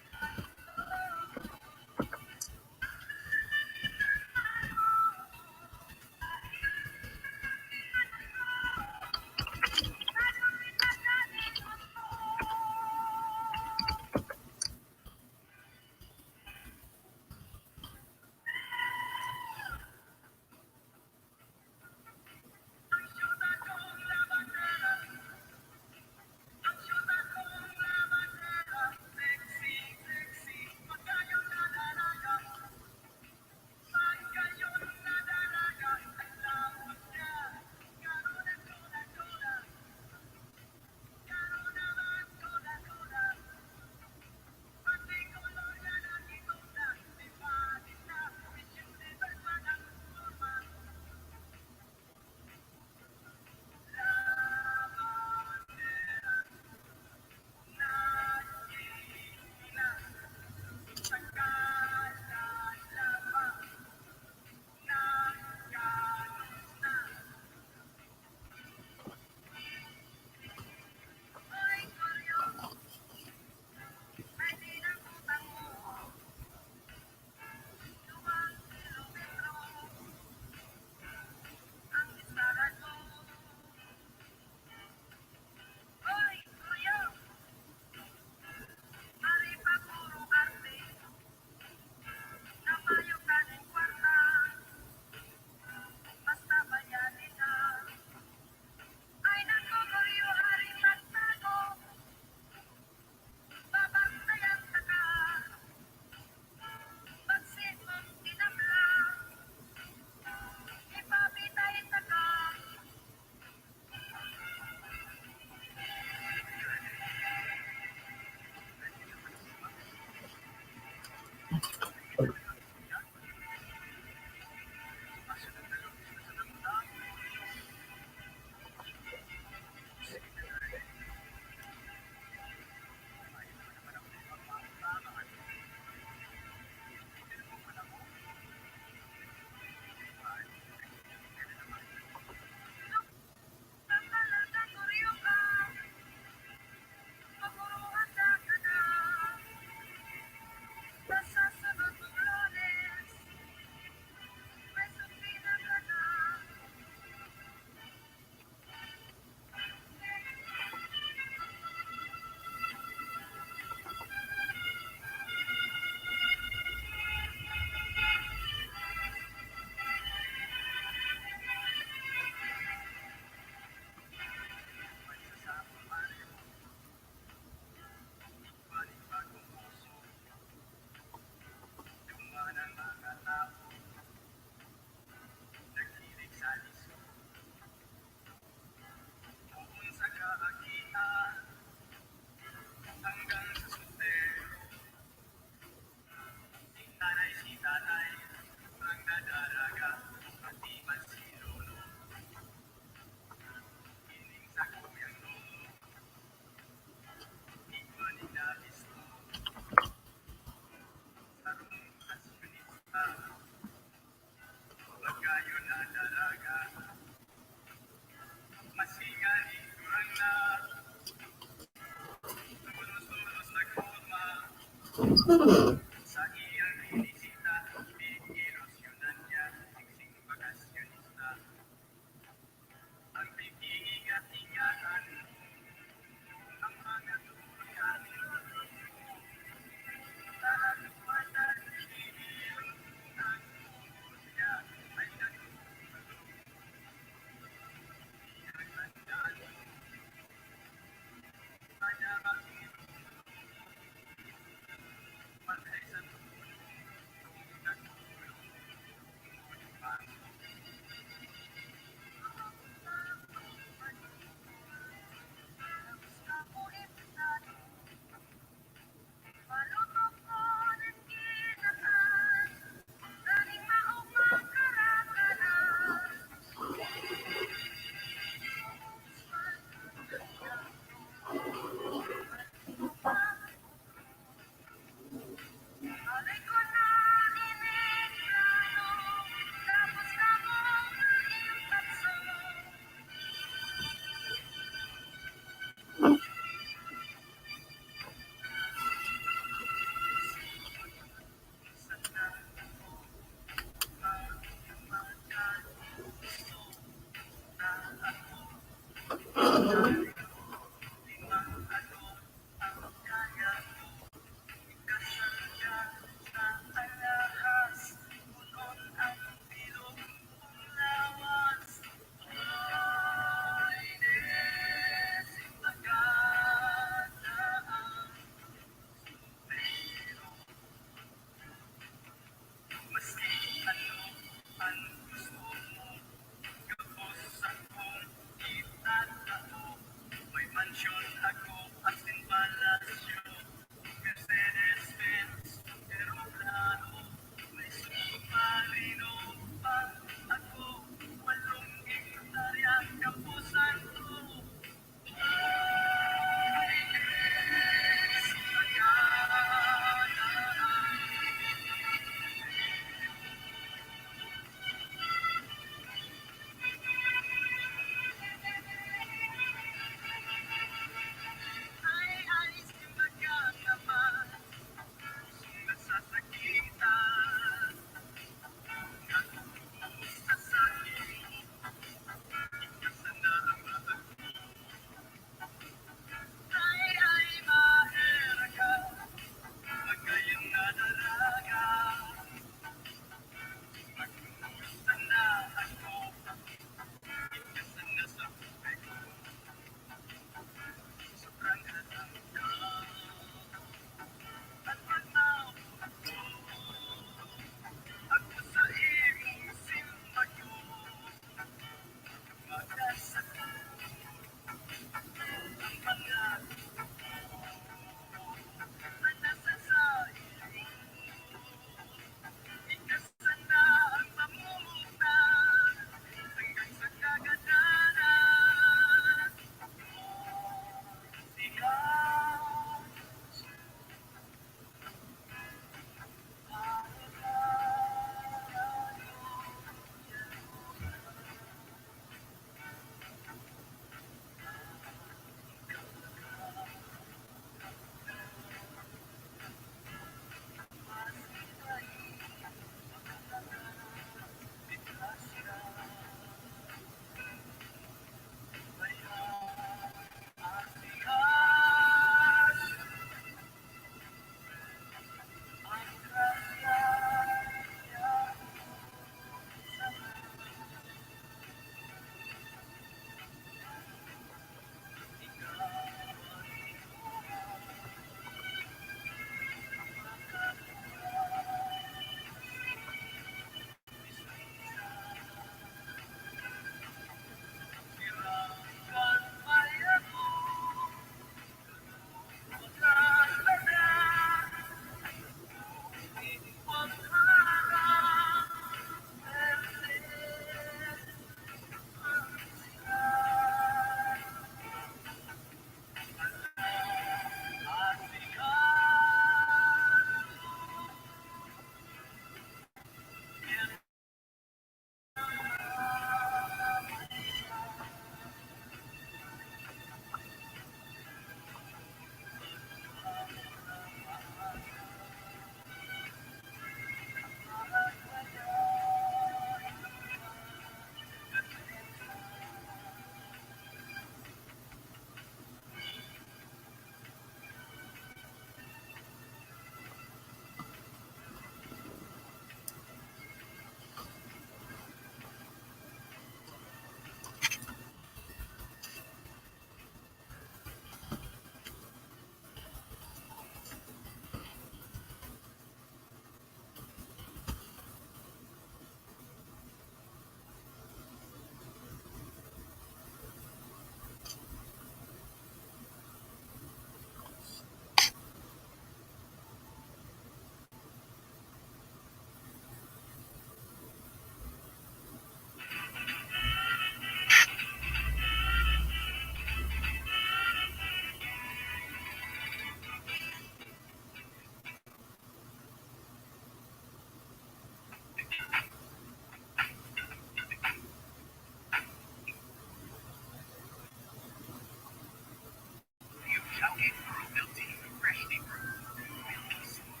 Shouted through milk tea, freshly brewed, milky smooth.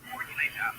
Formulator.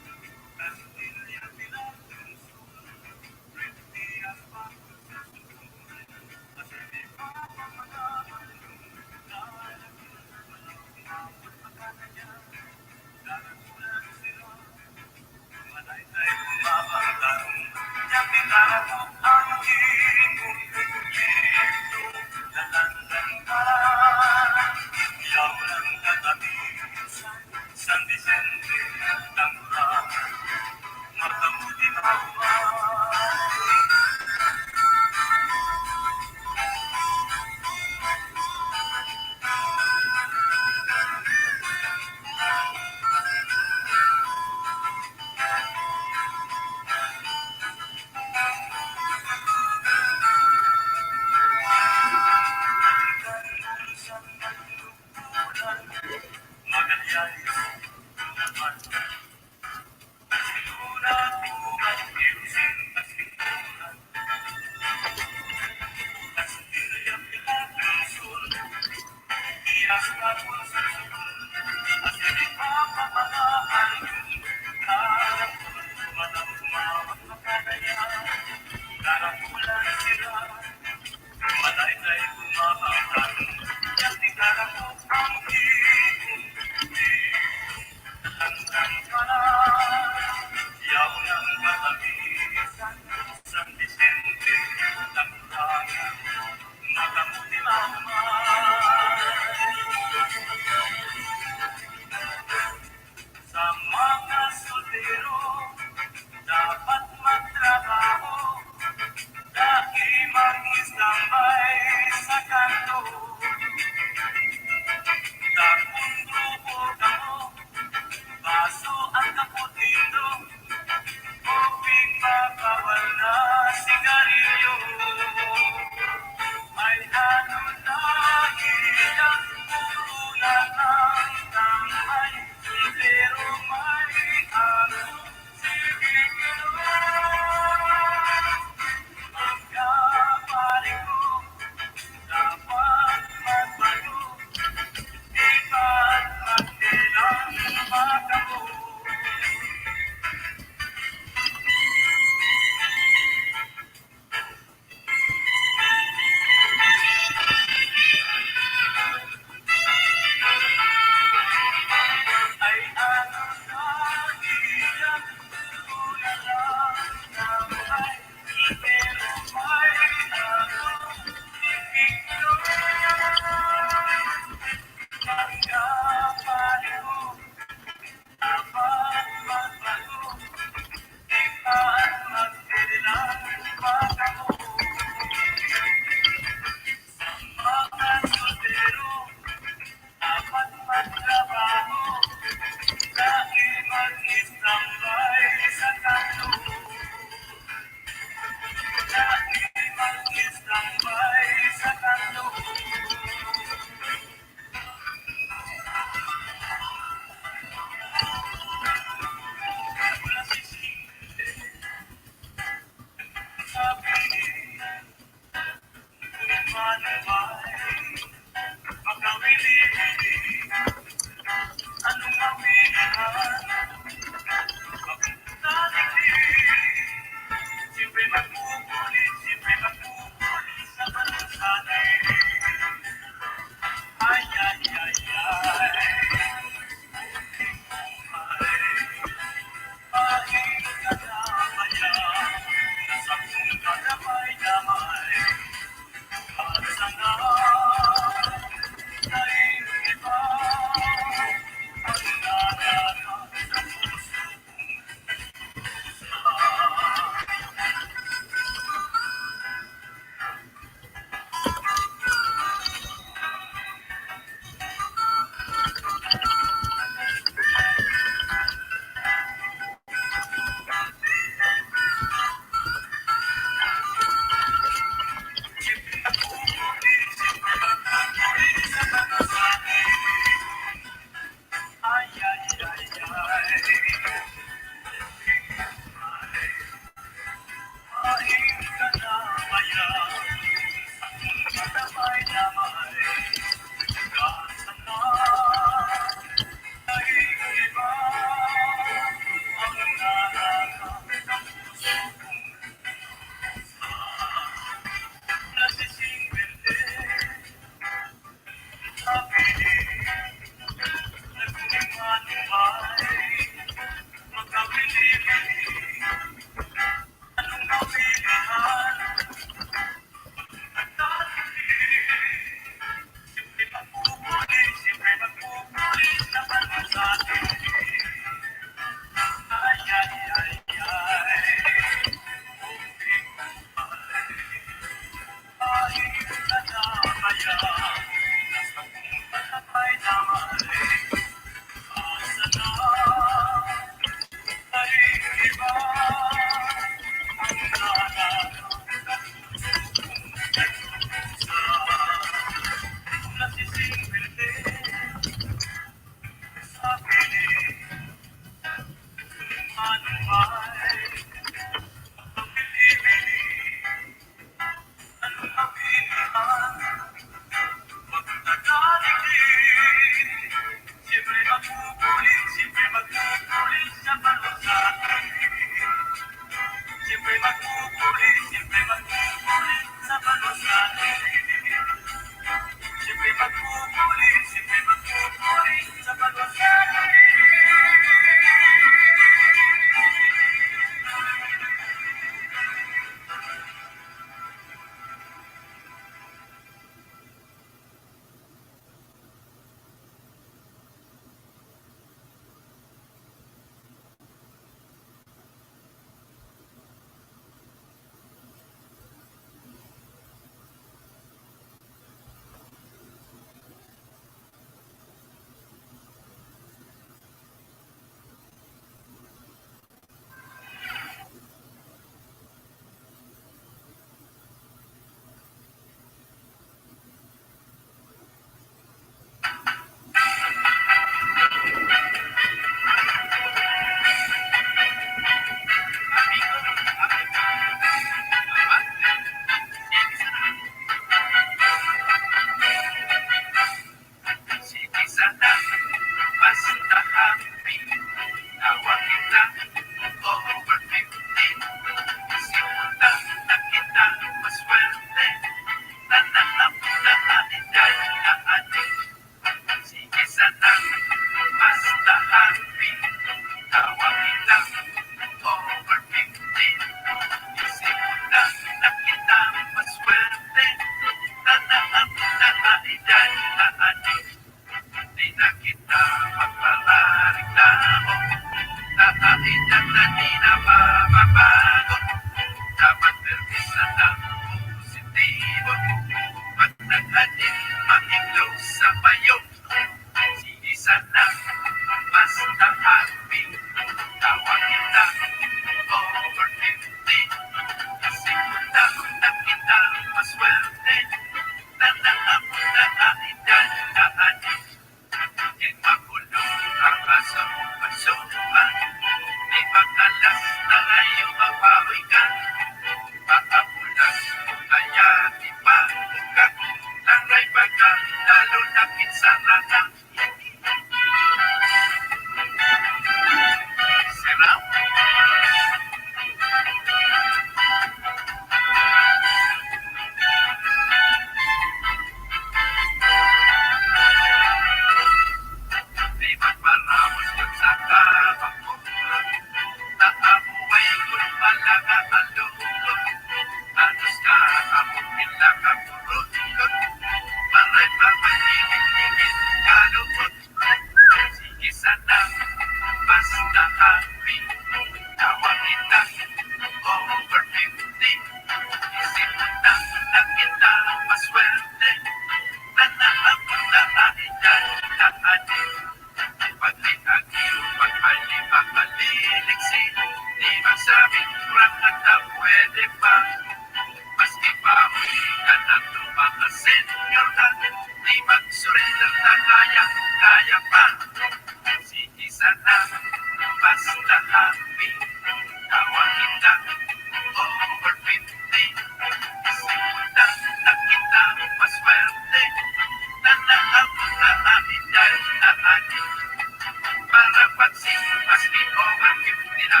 Para pagsipaski o bakit nila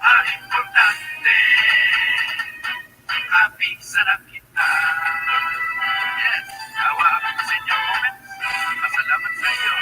ang importante kapig sa nakita. Yes, awa ako sa inyong comments. Masalamat sa iyo.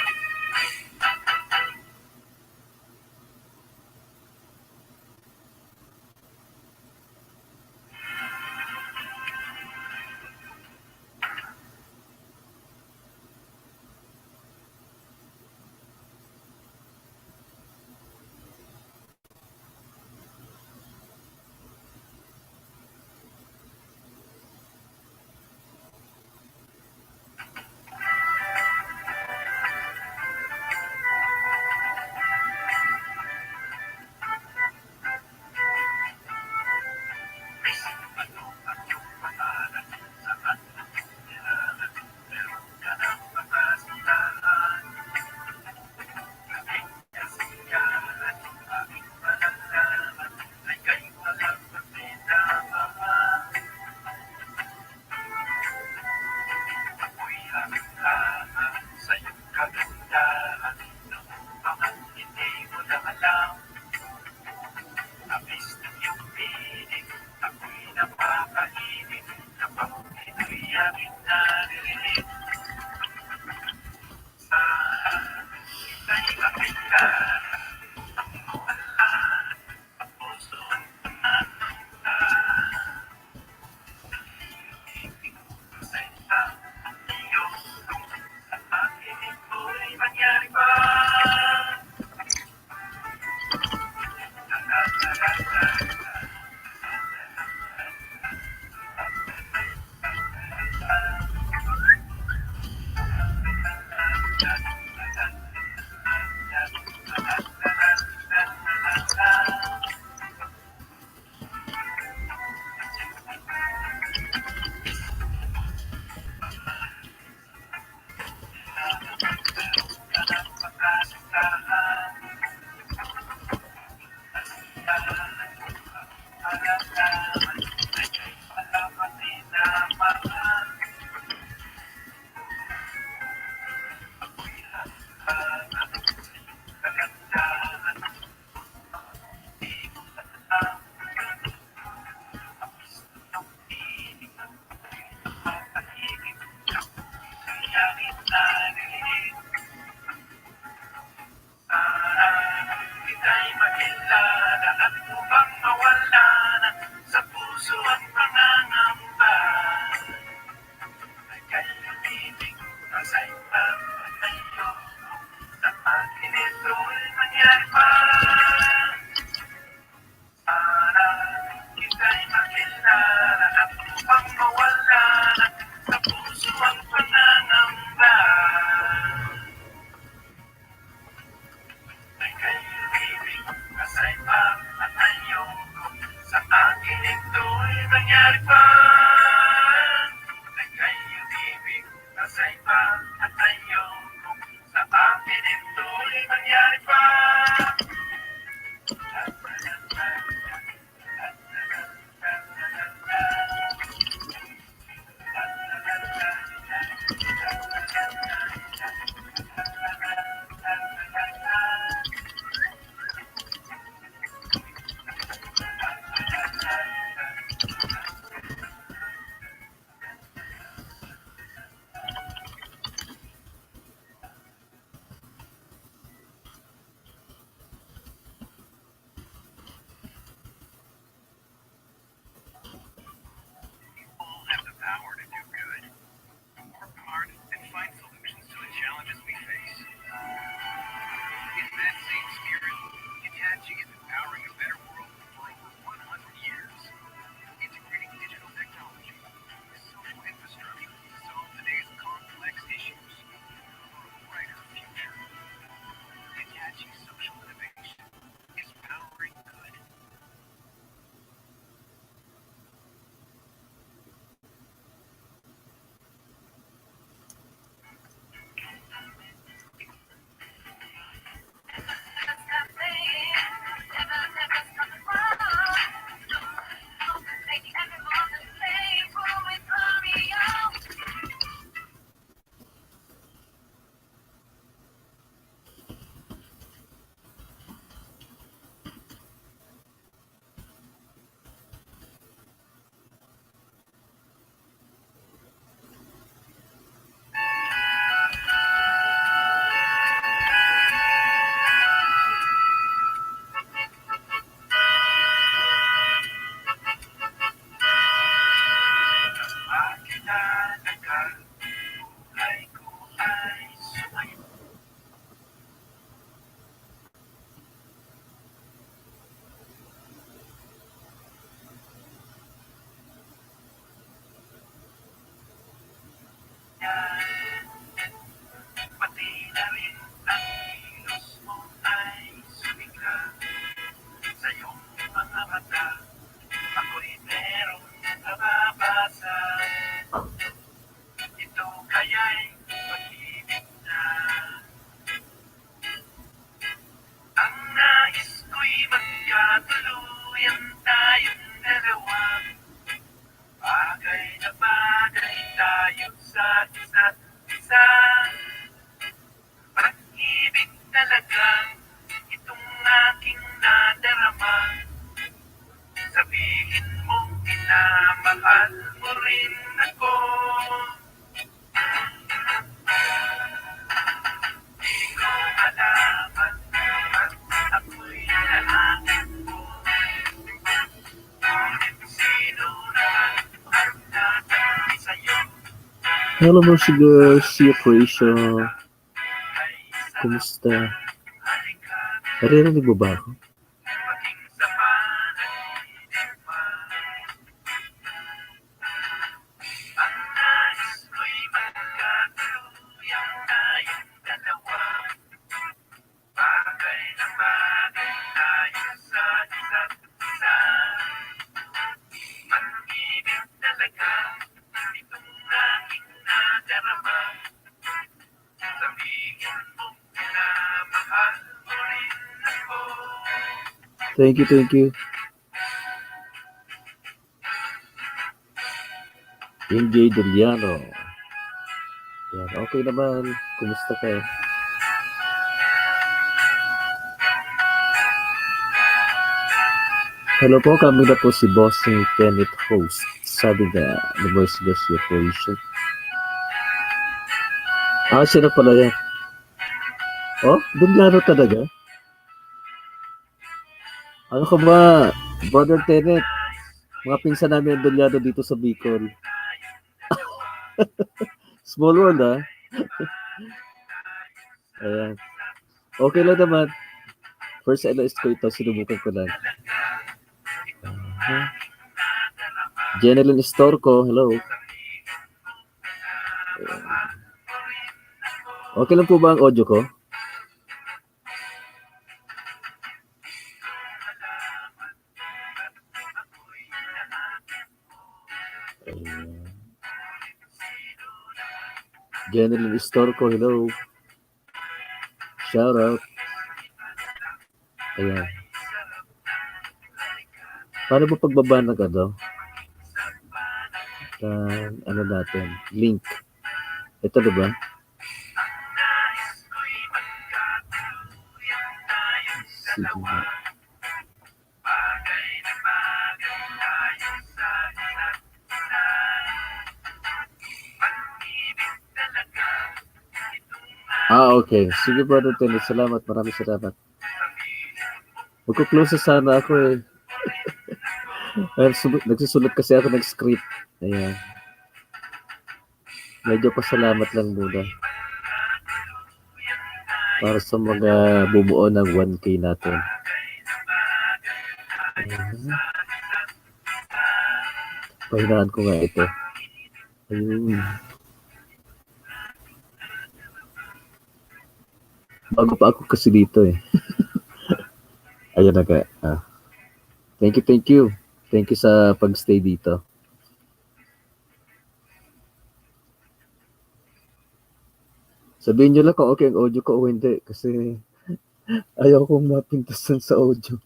Hello, Mercy Girl. See you, Croatia. Kumusta? Naririnig mo ba ako? Thank you, thank you. MJ Deliano. Yan, okay naman. Kumusta ka? Hello po, kami na po si Bossing Kenneth Host. Sabi nga, the Voice Garcia Croatia. Siya na pala yan. Oh, Deliano talaga? Ano ka ba, Brother Tenet? Mga pinsan namin ang Deliano dito sa Bicol. Small world, ah. Ayan. Okay lang naman. First LS ko ito, sinubukan ko lang. Jeneline Storco, hello. Ayan. Okay lang po ba ang audio ko? Jeneline Storco, hello. Shout out. Ayan. Paano ba pagbaba ng ano natin? Link. Ito diba? Sige nga. Okay. Sige, Brother Tennis. Salamat. Maraming salamat. Magkuklose sana ako eh. Nagsusulat kasi ako ng script. Ayan. Medyo pasalamat lang muna. Para sa mga bumuo ng 1K natin. Ayan. Pahinaan ko nga ito. Ayun. Bago pa ako kasi dito eh. Ayan na ka. Thank you, thank you. Thank you sa pagstay dito. Sabihin nyo lang kung okay ang audio ko o hindi. Kasi ayaw kong mapintasan sa audio.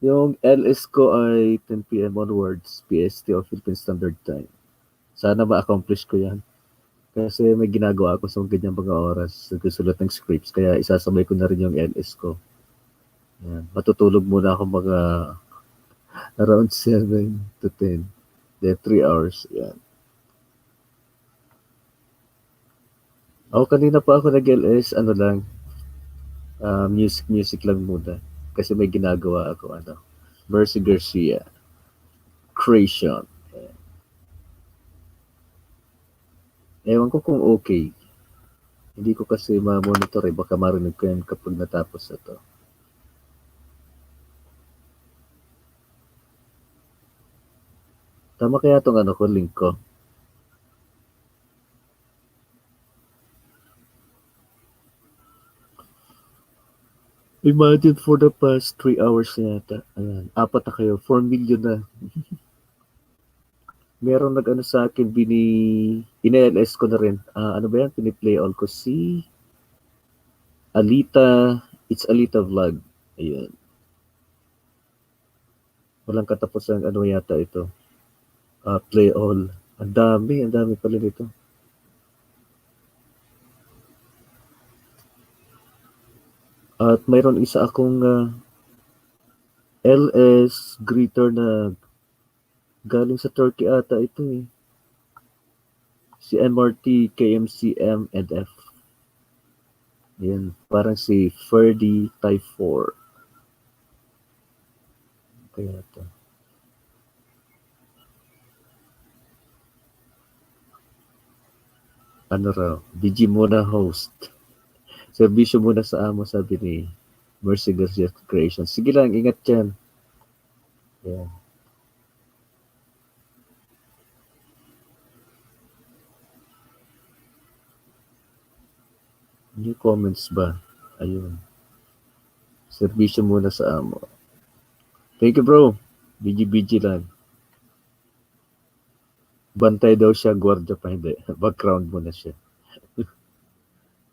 Yung LS ko ay 10 p.m. onwards, PST o Philippine Standard Time. Sana ma-accomplish ko yan. Kasi may ginagawa ako sa ganyang mga oras. Nagsusulat ng scripts. Kaya isasabay ko na rin yung LS ko. Yan. Matutulog muna ako mga around 7 to 10. Then 3 hours. Yan. Kanina pa ako nag-LS. Ano lang. Music lang muna. Kasi may ginagawa ako. Mercy Garcia. Creation. Ewan ko kung okay. Hindi ko kasi ma-monitor eh. Baka marinig ko yan kapag natapos ito. Tama kaya itong link ko? Imagine for the past 3 hours na yata. Ayan, 4 na kayo. 4 million na. Meron sa akin, in-LS ko na rin. Ano ba yan? Piniplay all ko si Alita. It's Alita Vlog. Ayan. Walang katapusan. Ano yata ito? Play all. Ang dami pala nito. At mayroon isa akong LS greeter na galing sa Turkey ata ito eh. Si MRT, KMCM, and F. Yan, parang si Ferdy Type 4. Kaya ito. Ano raw, BG muna host. Serbisyo muna sa amo, sabi ni Mercy Garcia Creation. Sige lang, ingat dyan. Ayan. New comments ba? Ayun. Serbisyo muna sa amo. Thank you, bro. BG lang. Bantay daw siya, gwardiya pa hindi. Background muna siya.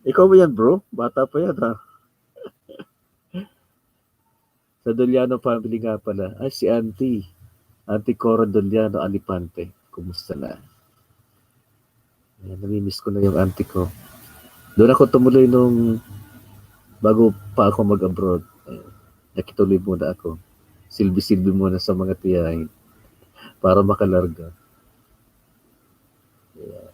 Ikaw ba yan, bro? Bata pa yan, ha? Sa Doliano family nga pala. Ay, si Auntie. Auntie Cora Doliano Alipante. Kumusta na? Ayan, namimiss ko na yung auntie ko. Doon ako tumuloy nung bago pa ako mag-abroad. Ayan, nakituloy muna ako. Silbi-silbi muna sa mga tiyahin para makalarga. Ayan.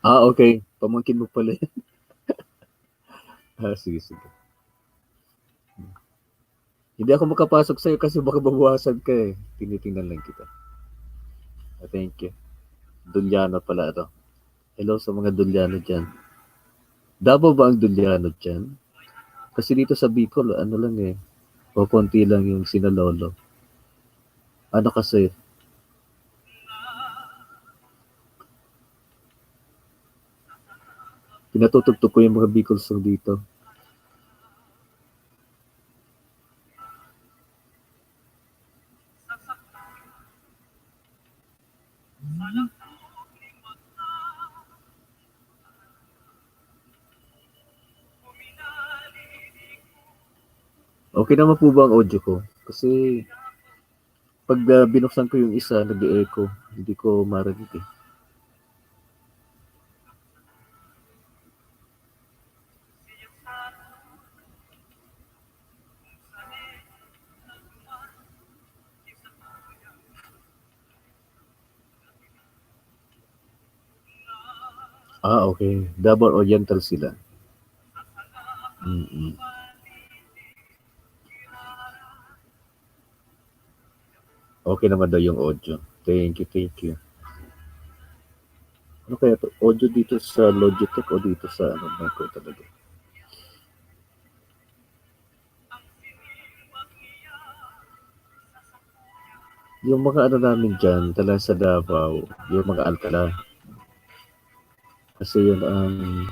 Okay. Pamangkin mo pala. Sige, sige. Hindi ako makapasok sa'yo kasi baka babawasan ka eh. Tinitingnan lang kita. Thank you. Dulyano pala ito. Hello sa mga Dulyano dyan. Davao ba ang Dulyano dyan? Kasi dito sa Bicol, ano lang eh. O konti lang yung sinalolo. Ano kasi, pinatutugtog ko yung mga Bicol song dito. Okay naman po ba ang audio ko? Kasi pag binuksan ko yung isa, nag-echo. Hindi ko marinig eh. Okay. Double Oriental sila. Mm-mm. Okay naman daw yung audio. Thank you, thank you. Ano kaya to? Audio dito sa Logitech o dito sa ano ko talaga? Yung mga ano namin dyan, tala sa Davao, yung mga Alcala. Kasi yun ang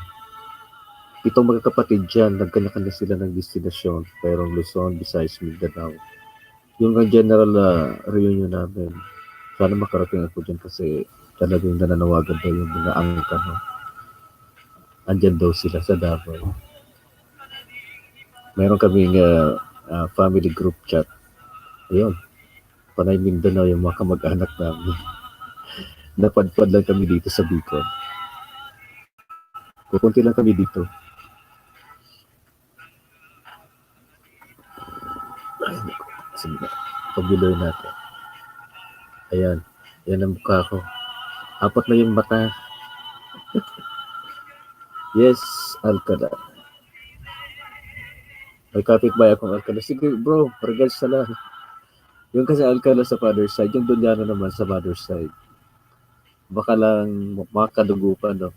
pitong magkakapatid dyan, nagkanya-kanya sila ng destinasyon. Pero Luzon, Visayas, Mindanao. Yung ang general reunion namin, sana makarating ako dyan kasi talagang nananawagan daw yung mga angka. No? Andyan daw sila sa Davao. Meron kaming family group chat. Ayun, Panay Mindanao yung mga kamag-anak namin. Napadpad lang kami dito sa Bicol. Pupunti lang kami dito. Sige na. Paguloy natin. Ayan. Yan ang mukha ko. Apat na yung mata. Yes, Alcala. May kapitbahay akong Alcala. Sige bro, regards sa lang. Yung kasi Alcala sa father's side, yung Dunyano naman sa mother's side. Baka lang makadugo pa, no?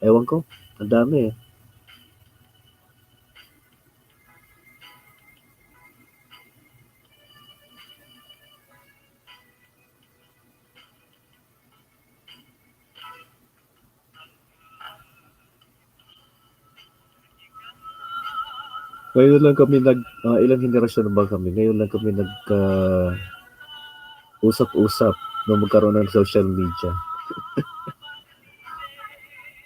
Ewan ko. Ang dami eh. Ngayon lang kami ilang henerasyon ba kami? Ngayon lang kami usap-usap nung magkaroon ng social media.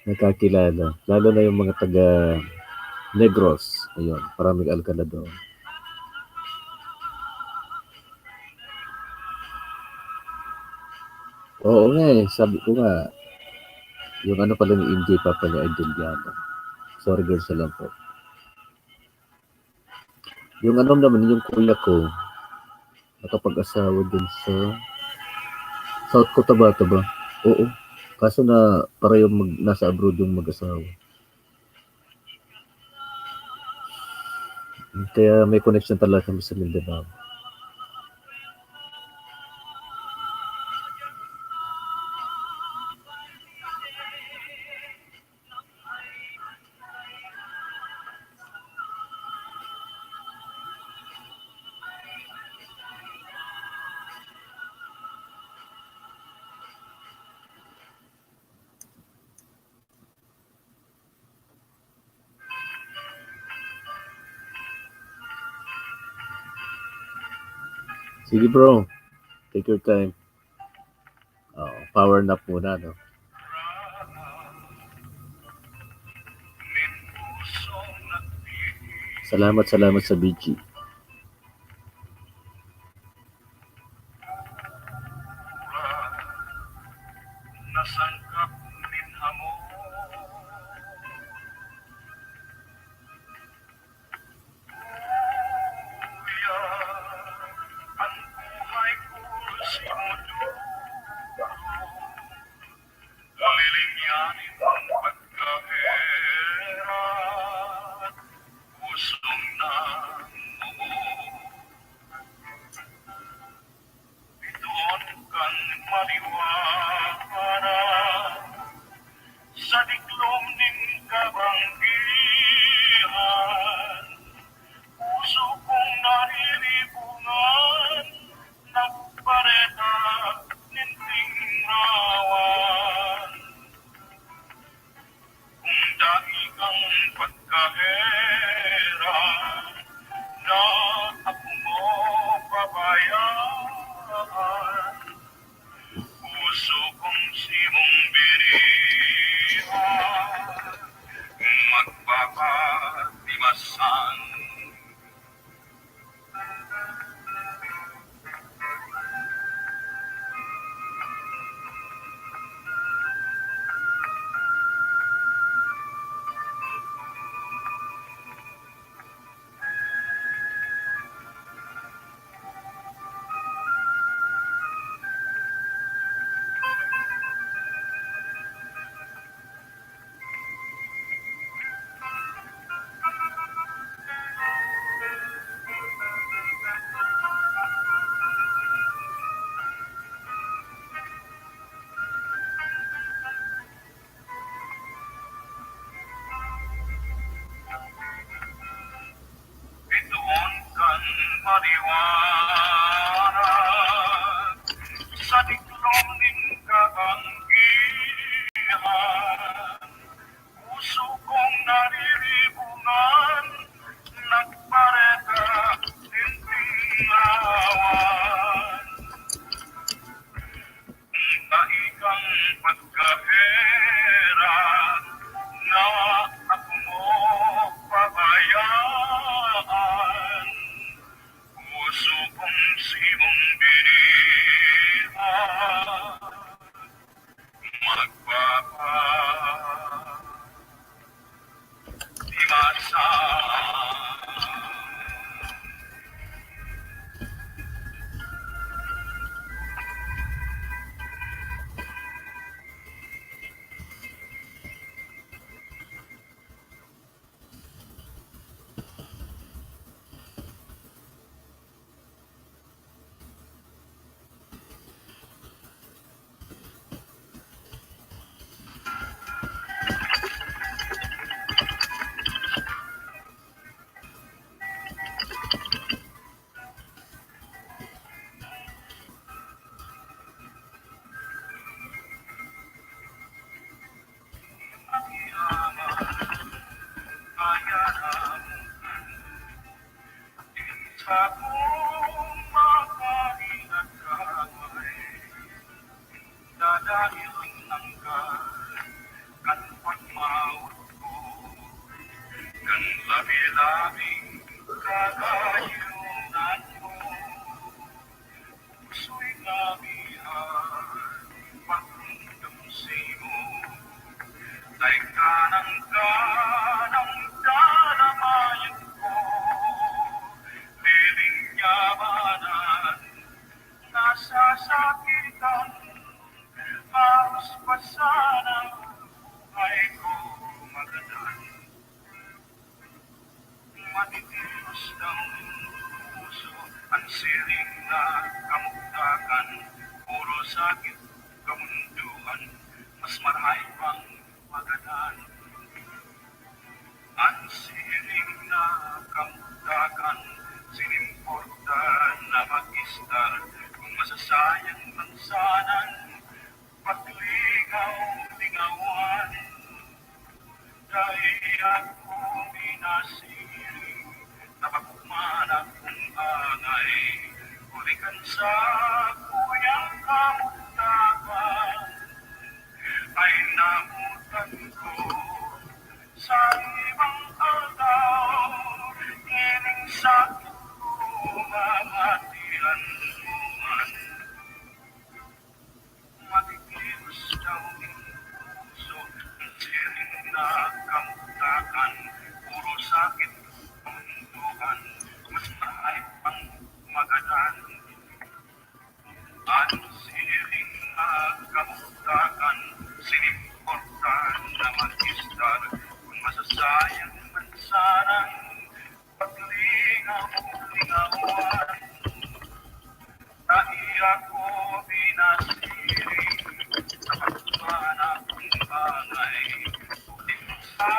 Nakakilala. Lalo na yung mga taga Negros. Ayun, maraming Alcala doon. Oo nga eh, sabi ko nga, Yung ano pala ni MJ Papa niya, Idol Diana. Sorry girls na lang po. Yung ano naman, yung kuya ko, nakapag-asawa din sa South Cotabato ba? Oo. Kaso na para yung nasa abroad yung mag-asawa. Kaya may connection talaga kami sa Mindanao. Sige bro, take your time. Power nap muna, no? Salamat sa BG. Nasangkap min hamo. Kuya, ang buhay ko sinudulo. Lilingyanin ang pagkaherat. Pusong na bituon kang maliwanag. Sa diklom ning kabanggihan, puso kong nariribungan, nagpareta ninting rawan. Kung dahil kang pagkahera, na ako mo pabayaan, puso kong simong binihan, magpapatimasan. Bituon kang maliwanag, sa diklom ning kabanggihan, puso kong nariribungan, nagpareta ninting rawan. Daikang pagkahera, na ako mo pabayaan, puso kong simong binihan, magpapatimasan. Kaya lang sa kung makahinat kamay, dadahil ang kan pagmawag ko, kan labi-labing kagayunan mo, puso'y nabihan, pagdamsi mo, sana buhay ko magadaan. Matitilos ng puso ang siling na kamugtakan. Puro sakit kamunduan, mas marhay pang magadaan. Ang siling na kamugtakan, sinimportan na mag-istar. Kung masasayang mansanan, pagligaw-lingawan. Dahil ako minasiling, napagman akong angay. Hulikan sa kuyang kamutakan, ay namutan ko sa ibang araw. Ining sakit ko mamatian mo man. Matikilos daw ng puso, ang siling na kamutakan. Puro sakit ang munduhan, mas marami pang magadan. Ang siling na kamutakan, sinimportan na mag-istar. Kung masasayang man sanang paglingaw-lingawan. Naiyak ko binasiling, napagman akong bangay. Ulit sa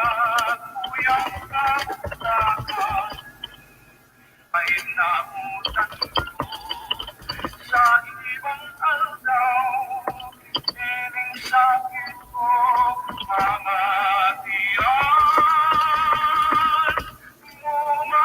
kuyang kamutakan, ay namutan ko sa ibang aldaw. Ining sakit ko mamatian mo man.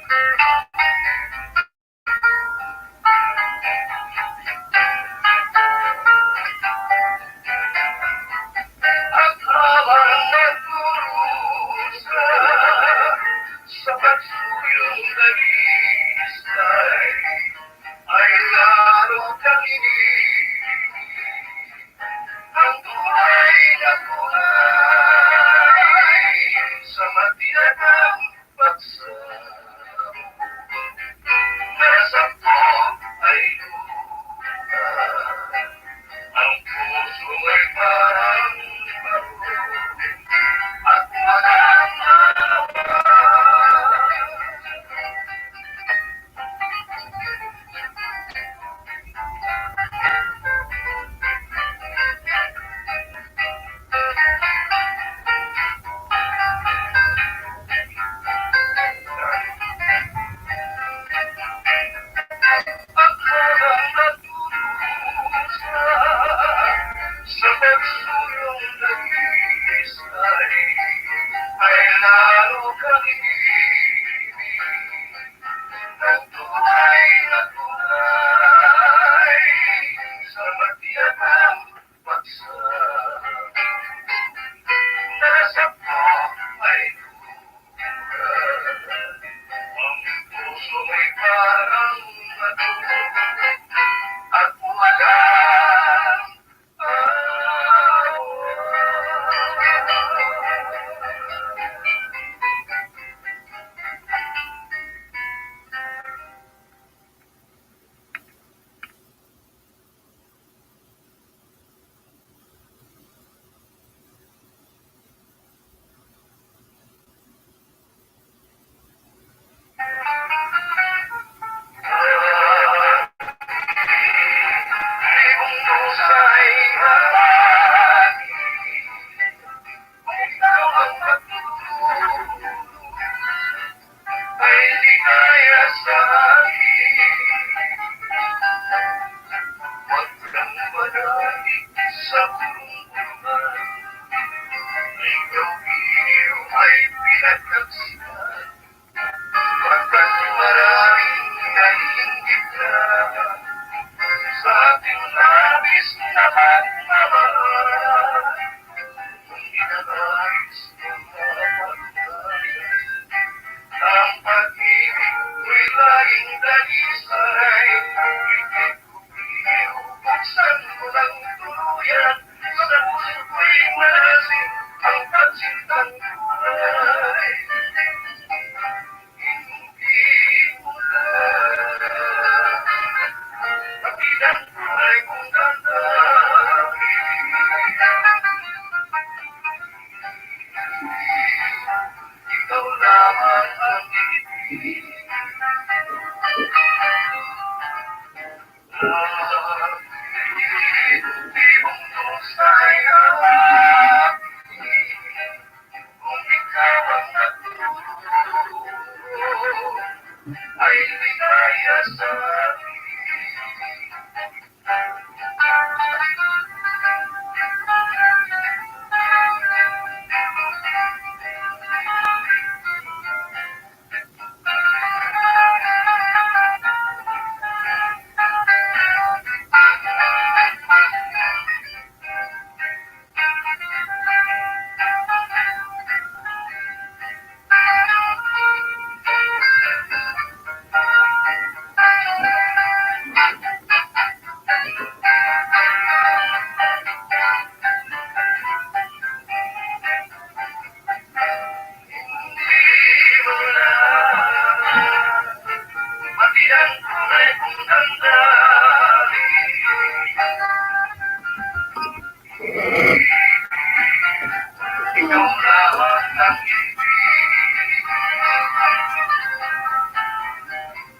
At habang nagdurusa sa pagsuyong dalisay, ay lalo kang ang tunay na kulay sa matiyagang pagsamo. Nasa po ay lupa, ang puso ay parang baro, at walang awa. At habang nagdurusa sa pagsuyong dalisay, ay lalo kang ibig ng tunay na kulay sa matiyagang pagsamo. Nasa po ay lupa, ang puso ay parang bato, at walang awa. Ibong pusa'y marami, kung ikaw ang matutulog, ay ligaya sa akin. Huwag kang manalig sa burong-burungan, ay ikaw ay pinagkagsinan, pagkat maraming naiinggit na sa ating labis na pagmamahal. Hindi na nais ng mga pagkayan, ang pag-ibig ko'y laging dalisay. Hindi kumiyo, buksan mo ng tuluyan, sa puso ko'y malasin ang pagsintang tunay. Hindi mo lang kapilang tunay kong ikaw lamang ang ibig. Ibong pusa'y akin, kung ikaw ang nagtuturo, ay ligaya sa akin. Hindi mo lang matilang tunay kong damdamin. Ikaw lamang ang ibig.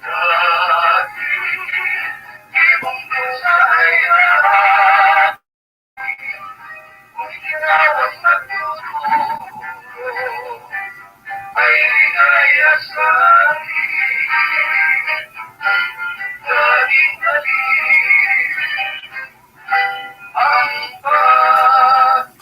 Dati, ibong pusa'y akin, kung ikaw ang nagtuturo, ay ligaya sa akin. Laging galing ang pag-ibig.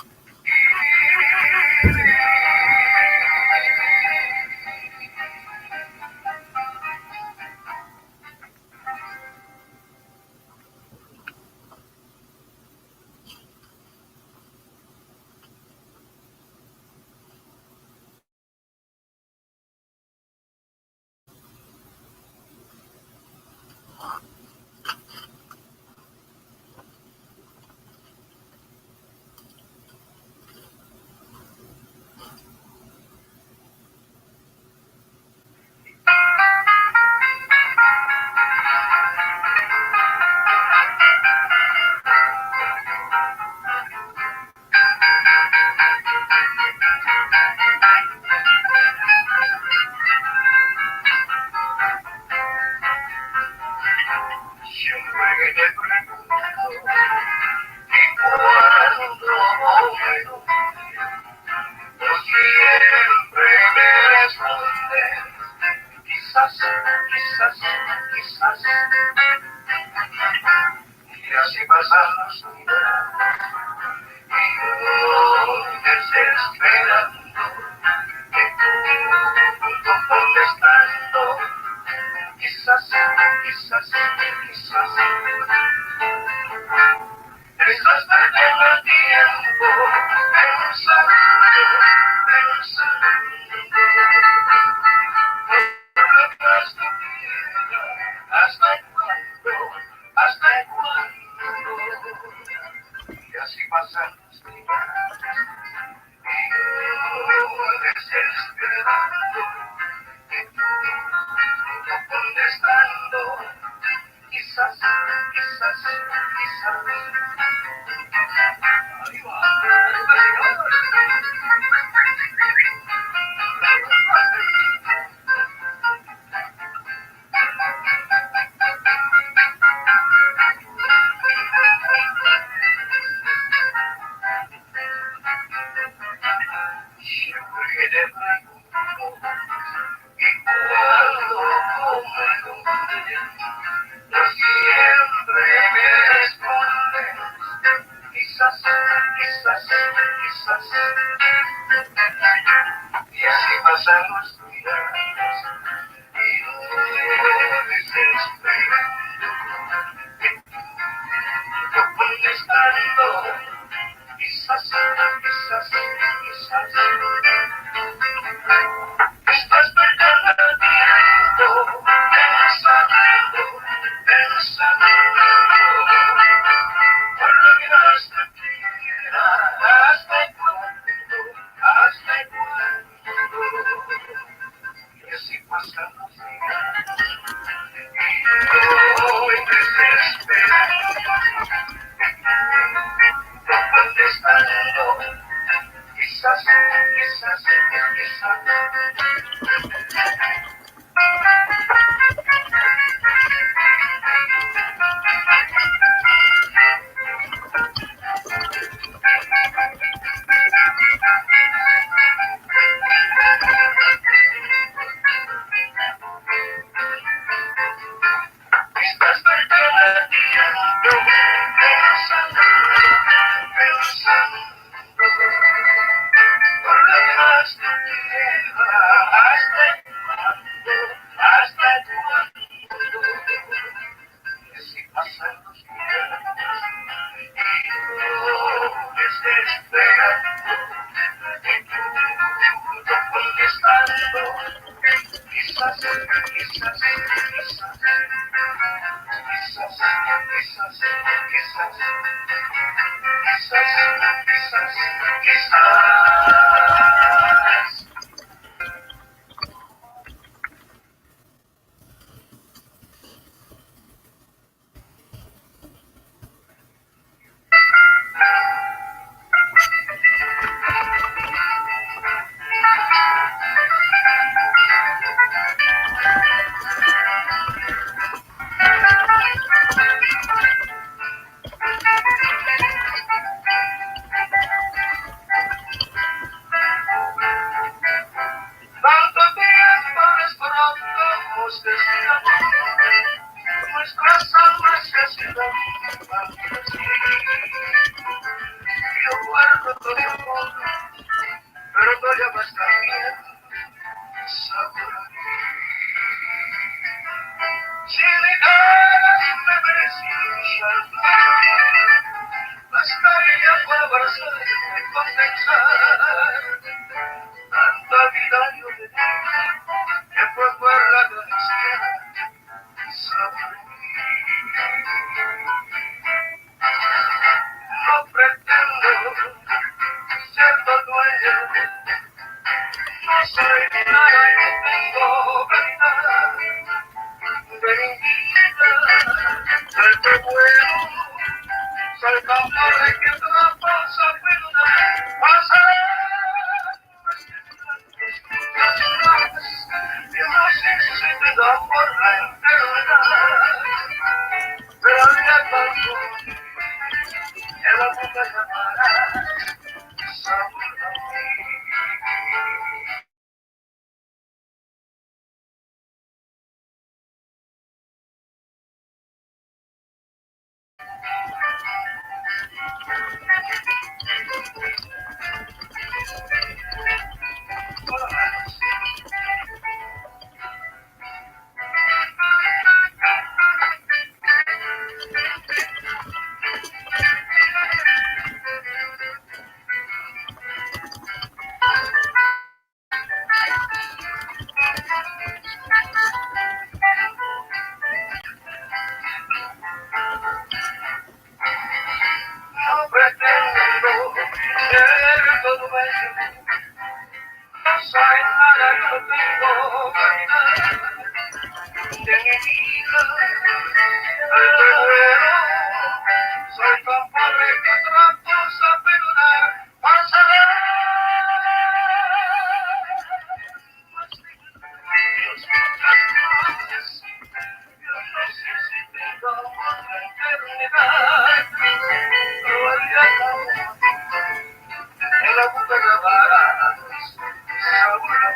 te pregunto, ¿y cuándo no siempre me respondes? Quizás, quizás, quizás. Y así pasan los días y yo desesperando, contestando. Quizás, quizás, quizás. Estás perdiendo el tiempo pensando, pensando. ¿Hasta cuándo? ¿Hasta cuándo? Y así pasan los días y yo desesperando, contestando. Quizás, quizás, quizás. Ahí siempre te pregunto, ¿y cuándo? No siempre me respondes. Quizás, quizás, quizás. Y así pasan los días y yo desesperando, contestando. Quizás, quizás, quizás. Estás perdiendo el tiempo pensando, pensando. Por lo que más te quiera, ¿hasta cuándo? ¿Hasta cuándo? Y así pasan los días y yo voy desesperando, contestando. Quizás, quizás, quizás. Estás perdiendo el tiempo pensando, pensando. Por lo que más te quiera, ¿hasta cuándo? ¿Hasta cuándo? Y así pasan los días y yo desesperando, contestando. Quizás, quizás, quizás. Quizás, quizás, quizás. Quizás, quizás, quizás. Tanto tiempo es pronto, hemos destinado nuestras almas que se van así. Yo guardo todo el mundo, pero tú ya vas también, sabor. Si mi cara me precisa, bastaría para abrazarme y condensar tanta vida yo le di, que fue guardada en la izquierda, sabor. No pretendo ser tu dueño, no soy nada y no tengo verdad de mi vida, del que bueno, saltando de que otra cosa puedo dar, pasaré. Yo no sé si te da por la enfermedad, pero No pretendo ser todo bello, no soy nada, no tengo vanidad de mi vida. Al duelo, soy tan pobre que otra cosa perdonar pasará. Mas Dios más, yo no sé si tengo otra eternidad. Todavía no, en la boca grabarás sabor a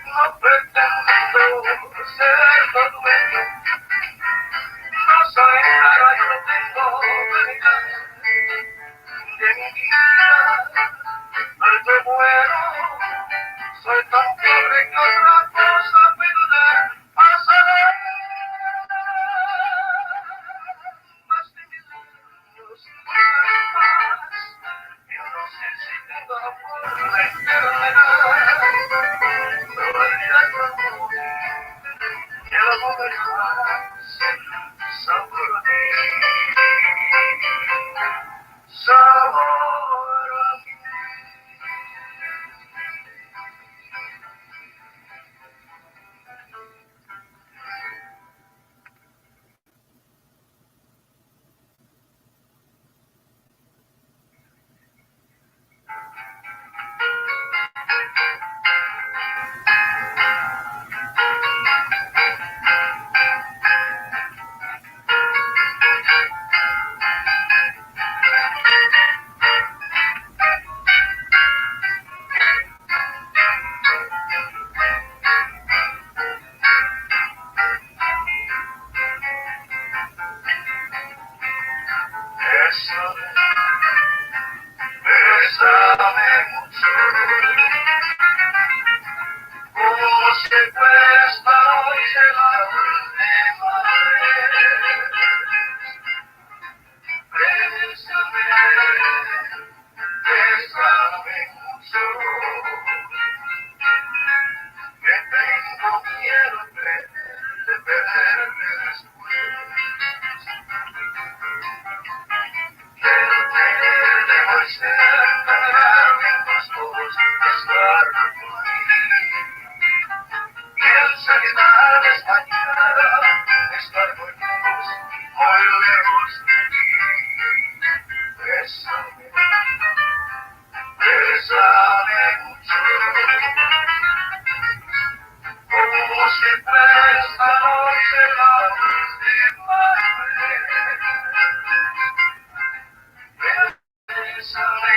no pretendo ser todo dueño, no soy nada, yo no tengo vanidad de mi vida. Al te muero, soy tan pobre que otra cosa perdonar pasará. Más de 1000 años más, yo no sé si tengo amor la eternidad. Todavía no, que la boca más sabor a ti, sabor a ti. Bésame mucho, como se cuesta hoy la última vez. Bésame, bésame mucho, que tengo miedo de perderme después. Debo cerca de darme tus ojos, estar junto a ti. Piensa que nada es mañana, estar muy lejos de ti. Bésame, bésame mucho, como si fuera esta noche la última vez. Bésame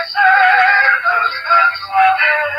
hacernos tan suaves.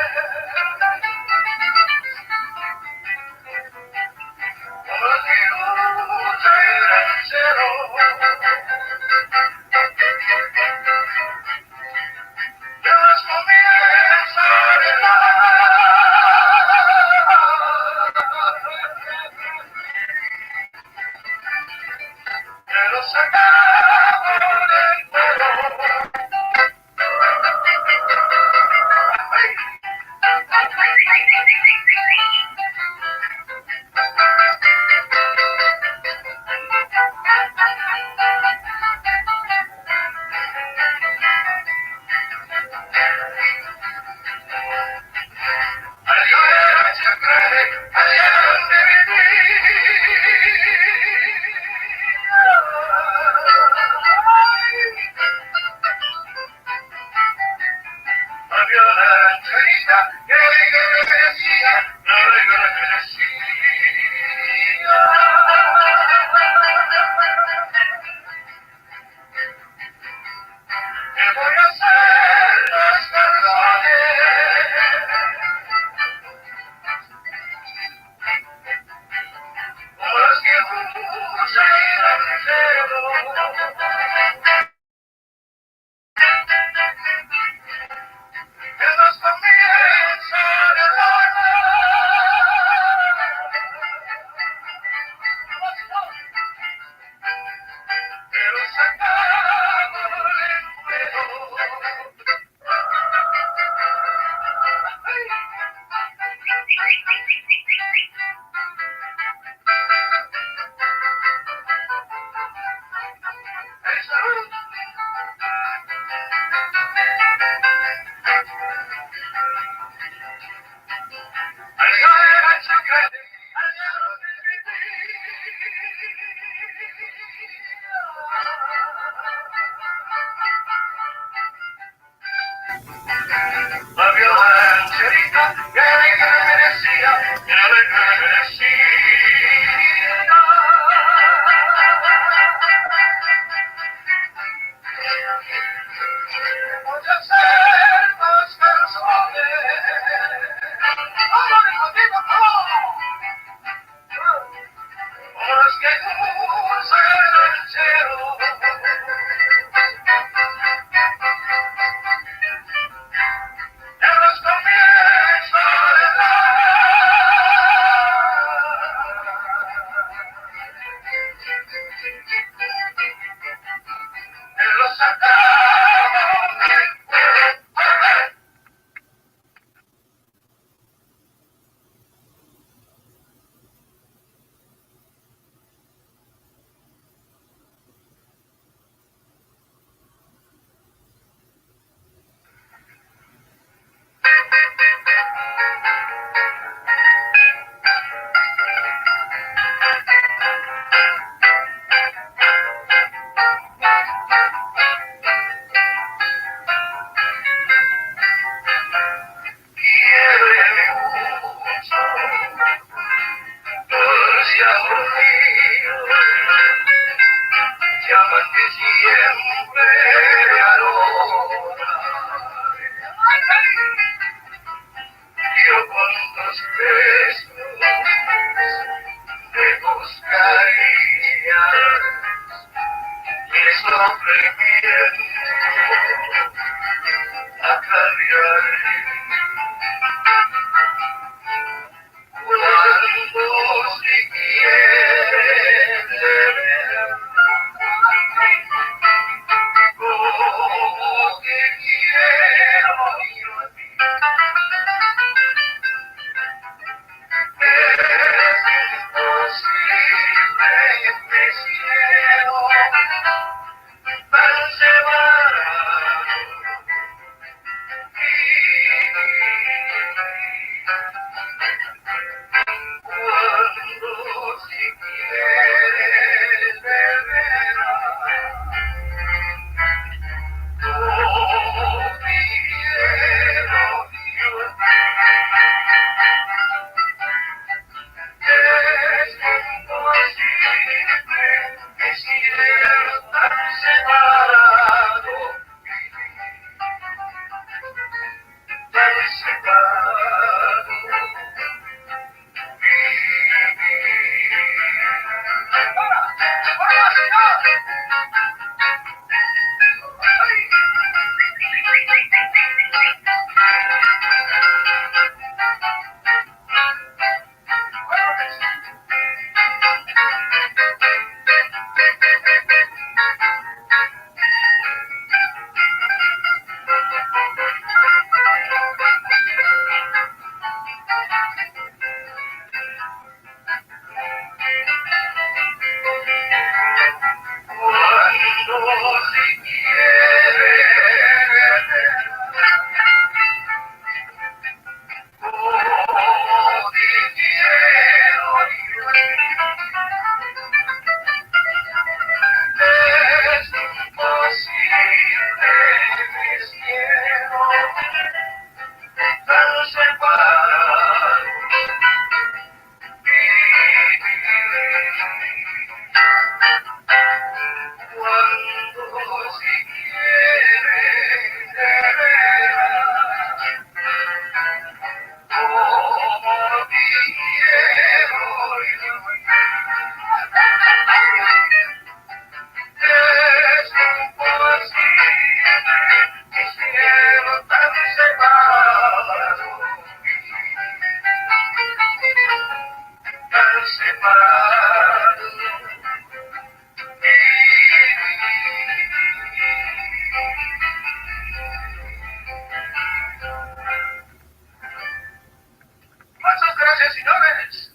y señores,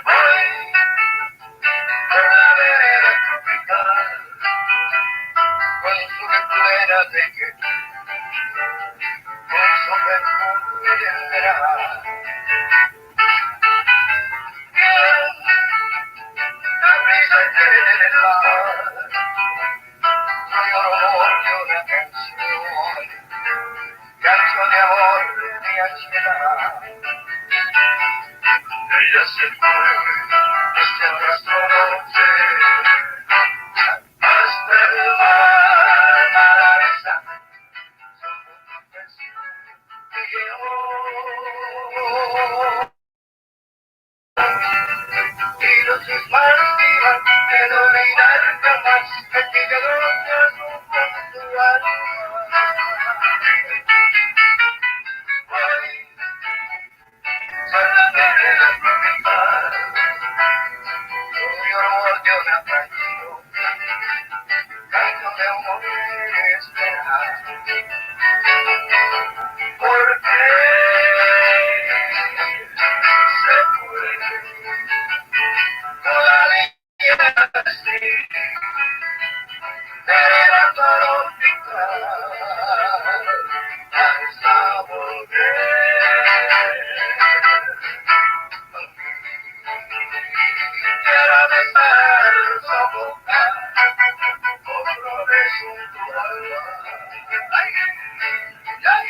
voy por la vereda tropical, con su plena de que, con su perfume del verano. La brisa en el mar, soy olor de una canción de amor de ansiedad. Ella se fue desde el rastro noche hasta el mar, Marisa, son confesión que yo. Y los manos iban de dominar jamás aquella noche nunca tu alma. Hoy solamente la tropical, yo amor de una canción, canto de amor esperar. Porque se fue todavía así, era parótica, hasta volver. Quiero besar su boca, otro beso en tu alma. Ay, ay.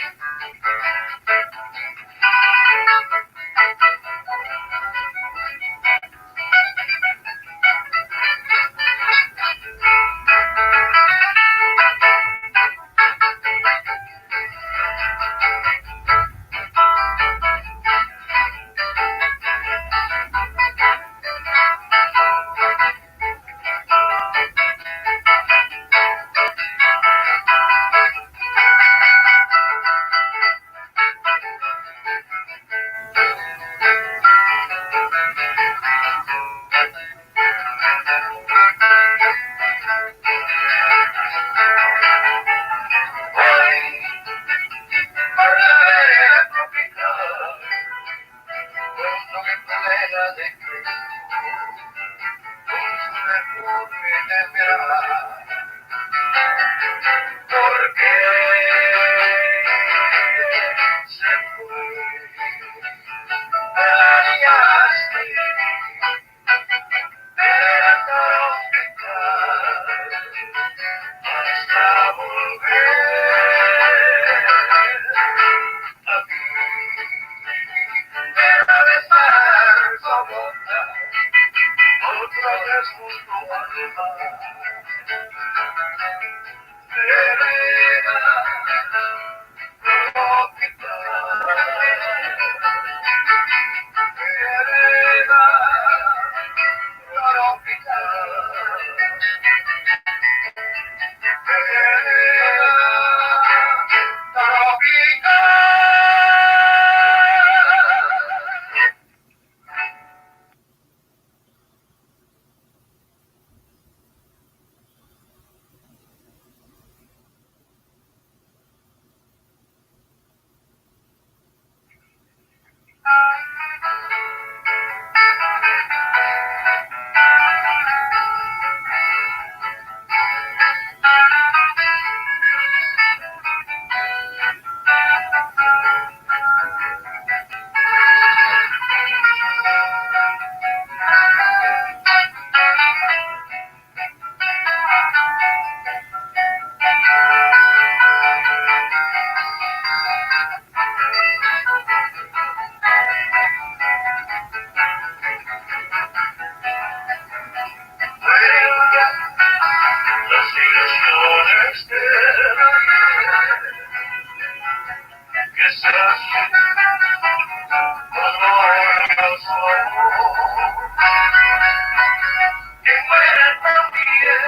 Hoy, por la vereda tropical, con su plena de Cristo, con su perfume de verano. Porque se fue, me la liaste, era tóxica, hasta volver a ti. Quiero besar su boca, otra vez junto al mar. Vereda tropical, vereda tropical, vereda tropical. que muera también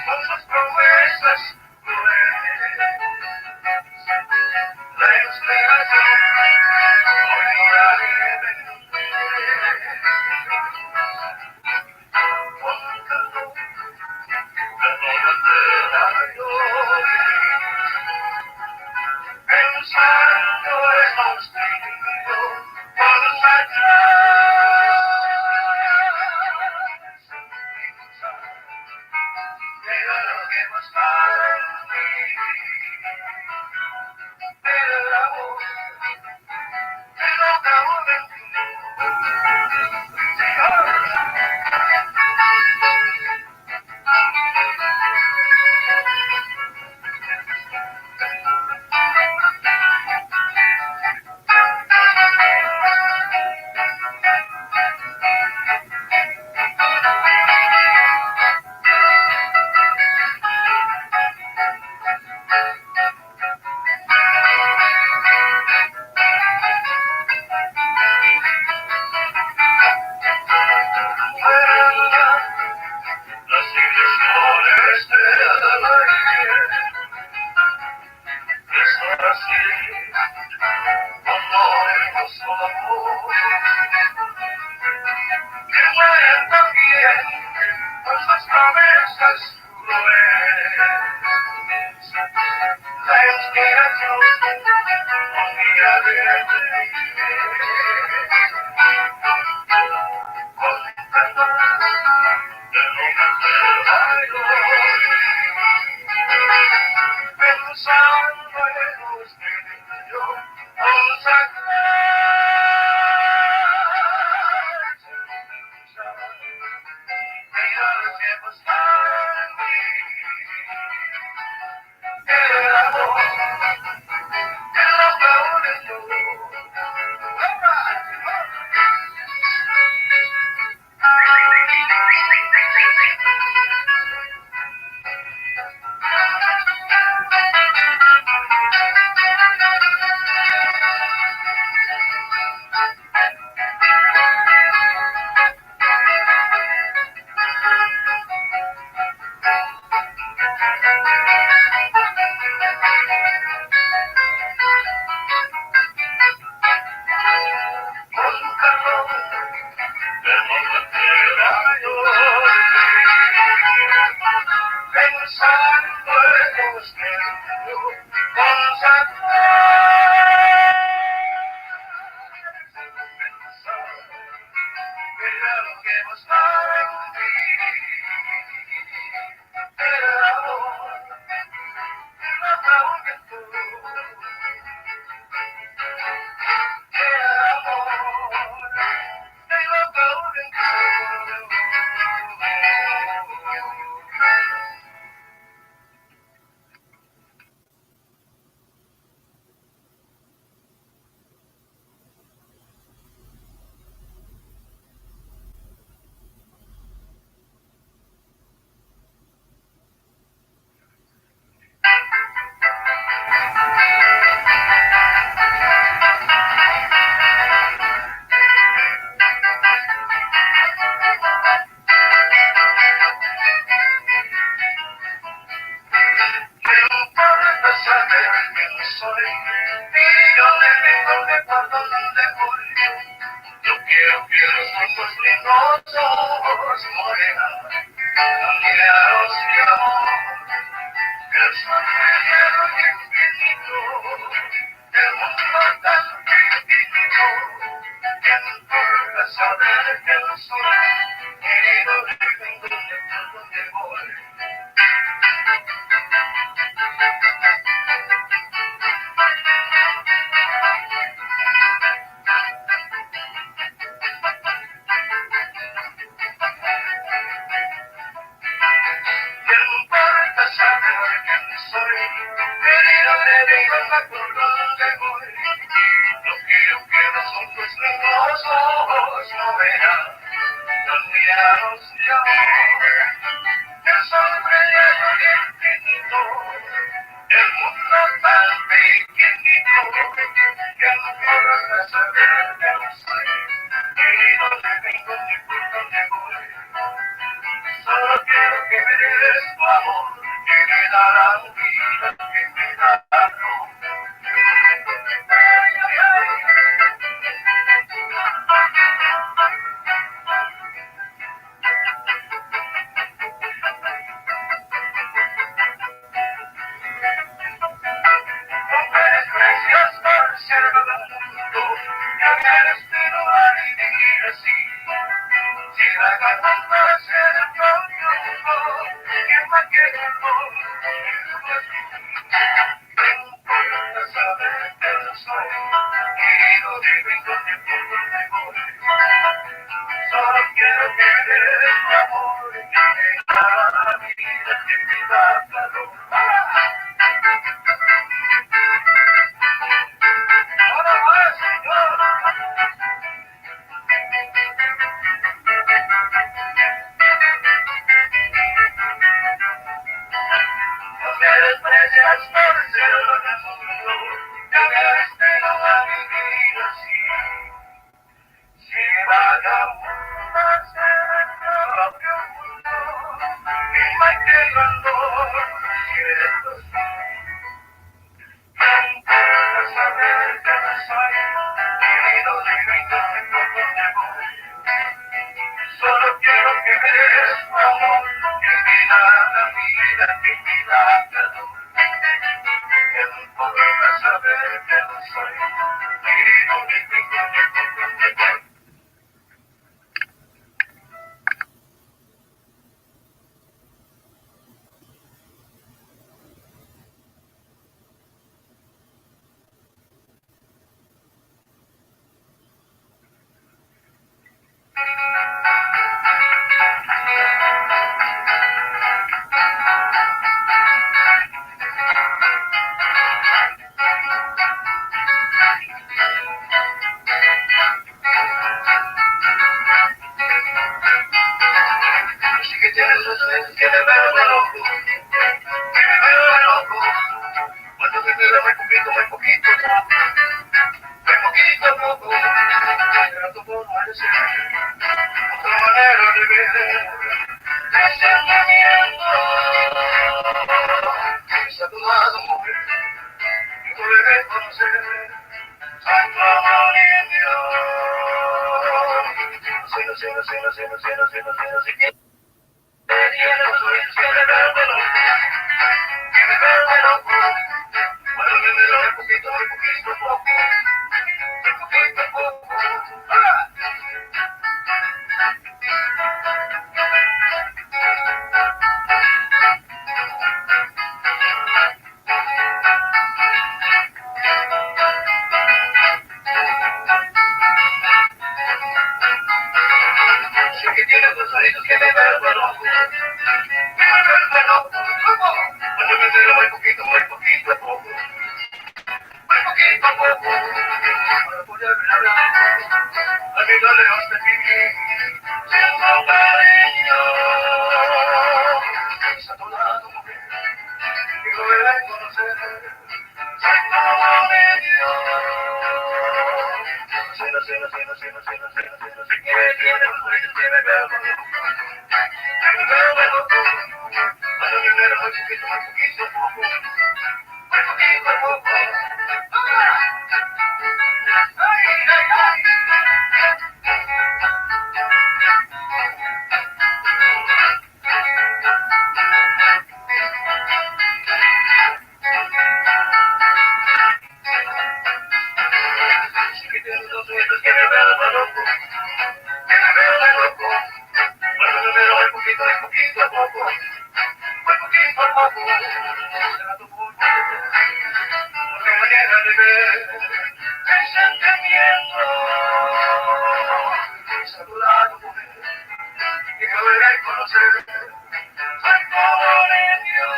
con sus promesas crueles. La inspiración hoy no la debe con calor, la noche de la pensando hemos vivido con pero lo que más tarde el amor que no acabó de las ilusiones del ayer. Es así como hemos amor. Que mueren también con sus promesas crueles. La inspiración un día de con calor de luna de pensando en usted y yo, consagrar, mira lo que buscar en mí, el amor, el amor de tú. Con calor de donde quiera yo, pensando en usted, consagrar, mira lo que buscar en mí, el amor, el amor que tú, el amor, el amor que tú. ¿Qué importa saber quién soy? Y yo le digo que por dónde voy. Yo quiero que los ojos lindos ojos morena, cambiaros de amor, que el sol brillero y infinito, el mundo tan infinito. ¿Qué importa saber quién soy? Querido, dime dónde por dónde voy. ¿Qué importa saber quién soy? Querido, le digo por dónde voy. Lo que yo quiero son tus lindos ojos, no verán, cambiaros de amor. El sol brillando y infinito, el mundo tan pequeñito. ¿Qué importa saber quién soy? Querido, Solo quiero que eres tu amor y que cada vida que me da calor. Ahora más, Señor. No me desprecias por ser un mundo, cambiaste toda mi vida así. Si vagabundas en el propio mundo, misma que dolor, siento importa saber que no soy, querido divino, por donde voy. Solo quiero que veas tu amor, que vida la vida, que vida calor. Que no importa saber que no soy, querido divino, por donde voy. Así que tienes sed que me vuelve loco, que me vuelve loco. Cuando me veo muy poquito a poco, muy poquito a poco, trato por parecer otra manera de ver. Pensamiento, es a tu lado, mujer, y volveré a conocer. Santo amor en Dios. Si no, si no, si no, si no, si no, si no, si no, si quieres. Sé que tienes dos oídos que me vuelven loco, que me vuelven loco. Cuando me entero muy poquito a poco, muy poquito a poco, para poder hablar a mi lejos de ti. Siento cariño, es a tu lado, mujer, y volveré a conocer. Santo amor de Dios. Si quieres, tienes los oídos que me vuelven loco, que me vuelven loco. Cuando me entero muy poquito a poco, muy poquito a poco. Ay, ay, ay. Si que tienes los oídos que me vuelven loco, que me vuelven loco. Cuando me entero muy poquito a poco, muy poquito a poco. Trato por otra manera de ver. Pensamiento, es a tu lado, mujer, y volveré a conocer. Santo amor en Dios.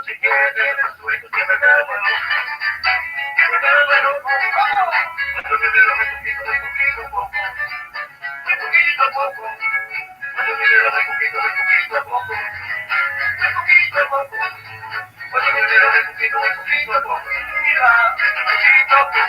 Si quieres, tienes tu hijo que me vuelve loco, que me vuelve loco. Cuando me veo muy poquito a poco, muy poquito a poco. Cuando me veo muy poquito a poco, muy poquito a poco. Cuando me veo muy poquito a poco, mira, muy poquito a poco.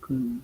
Hmm.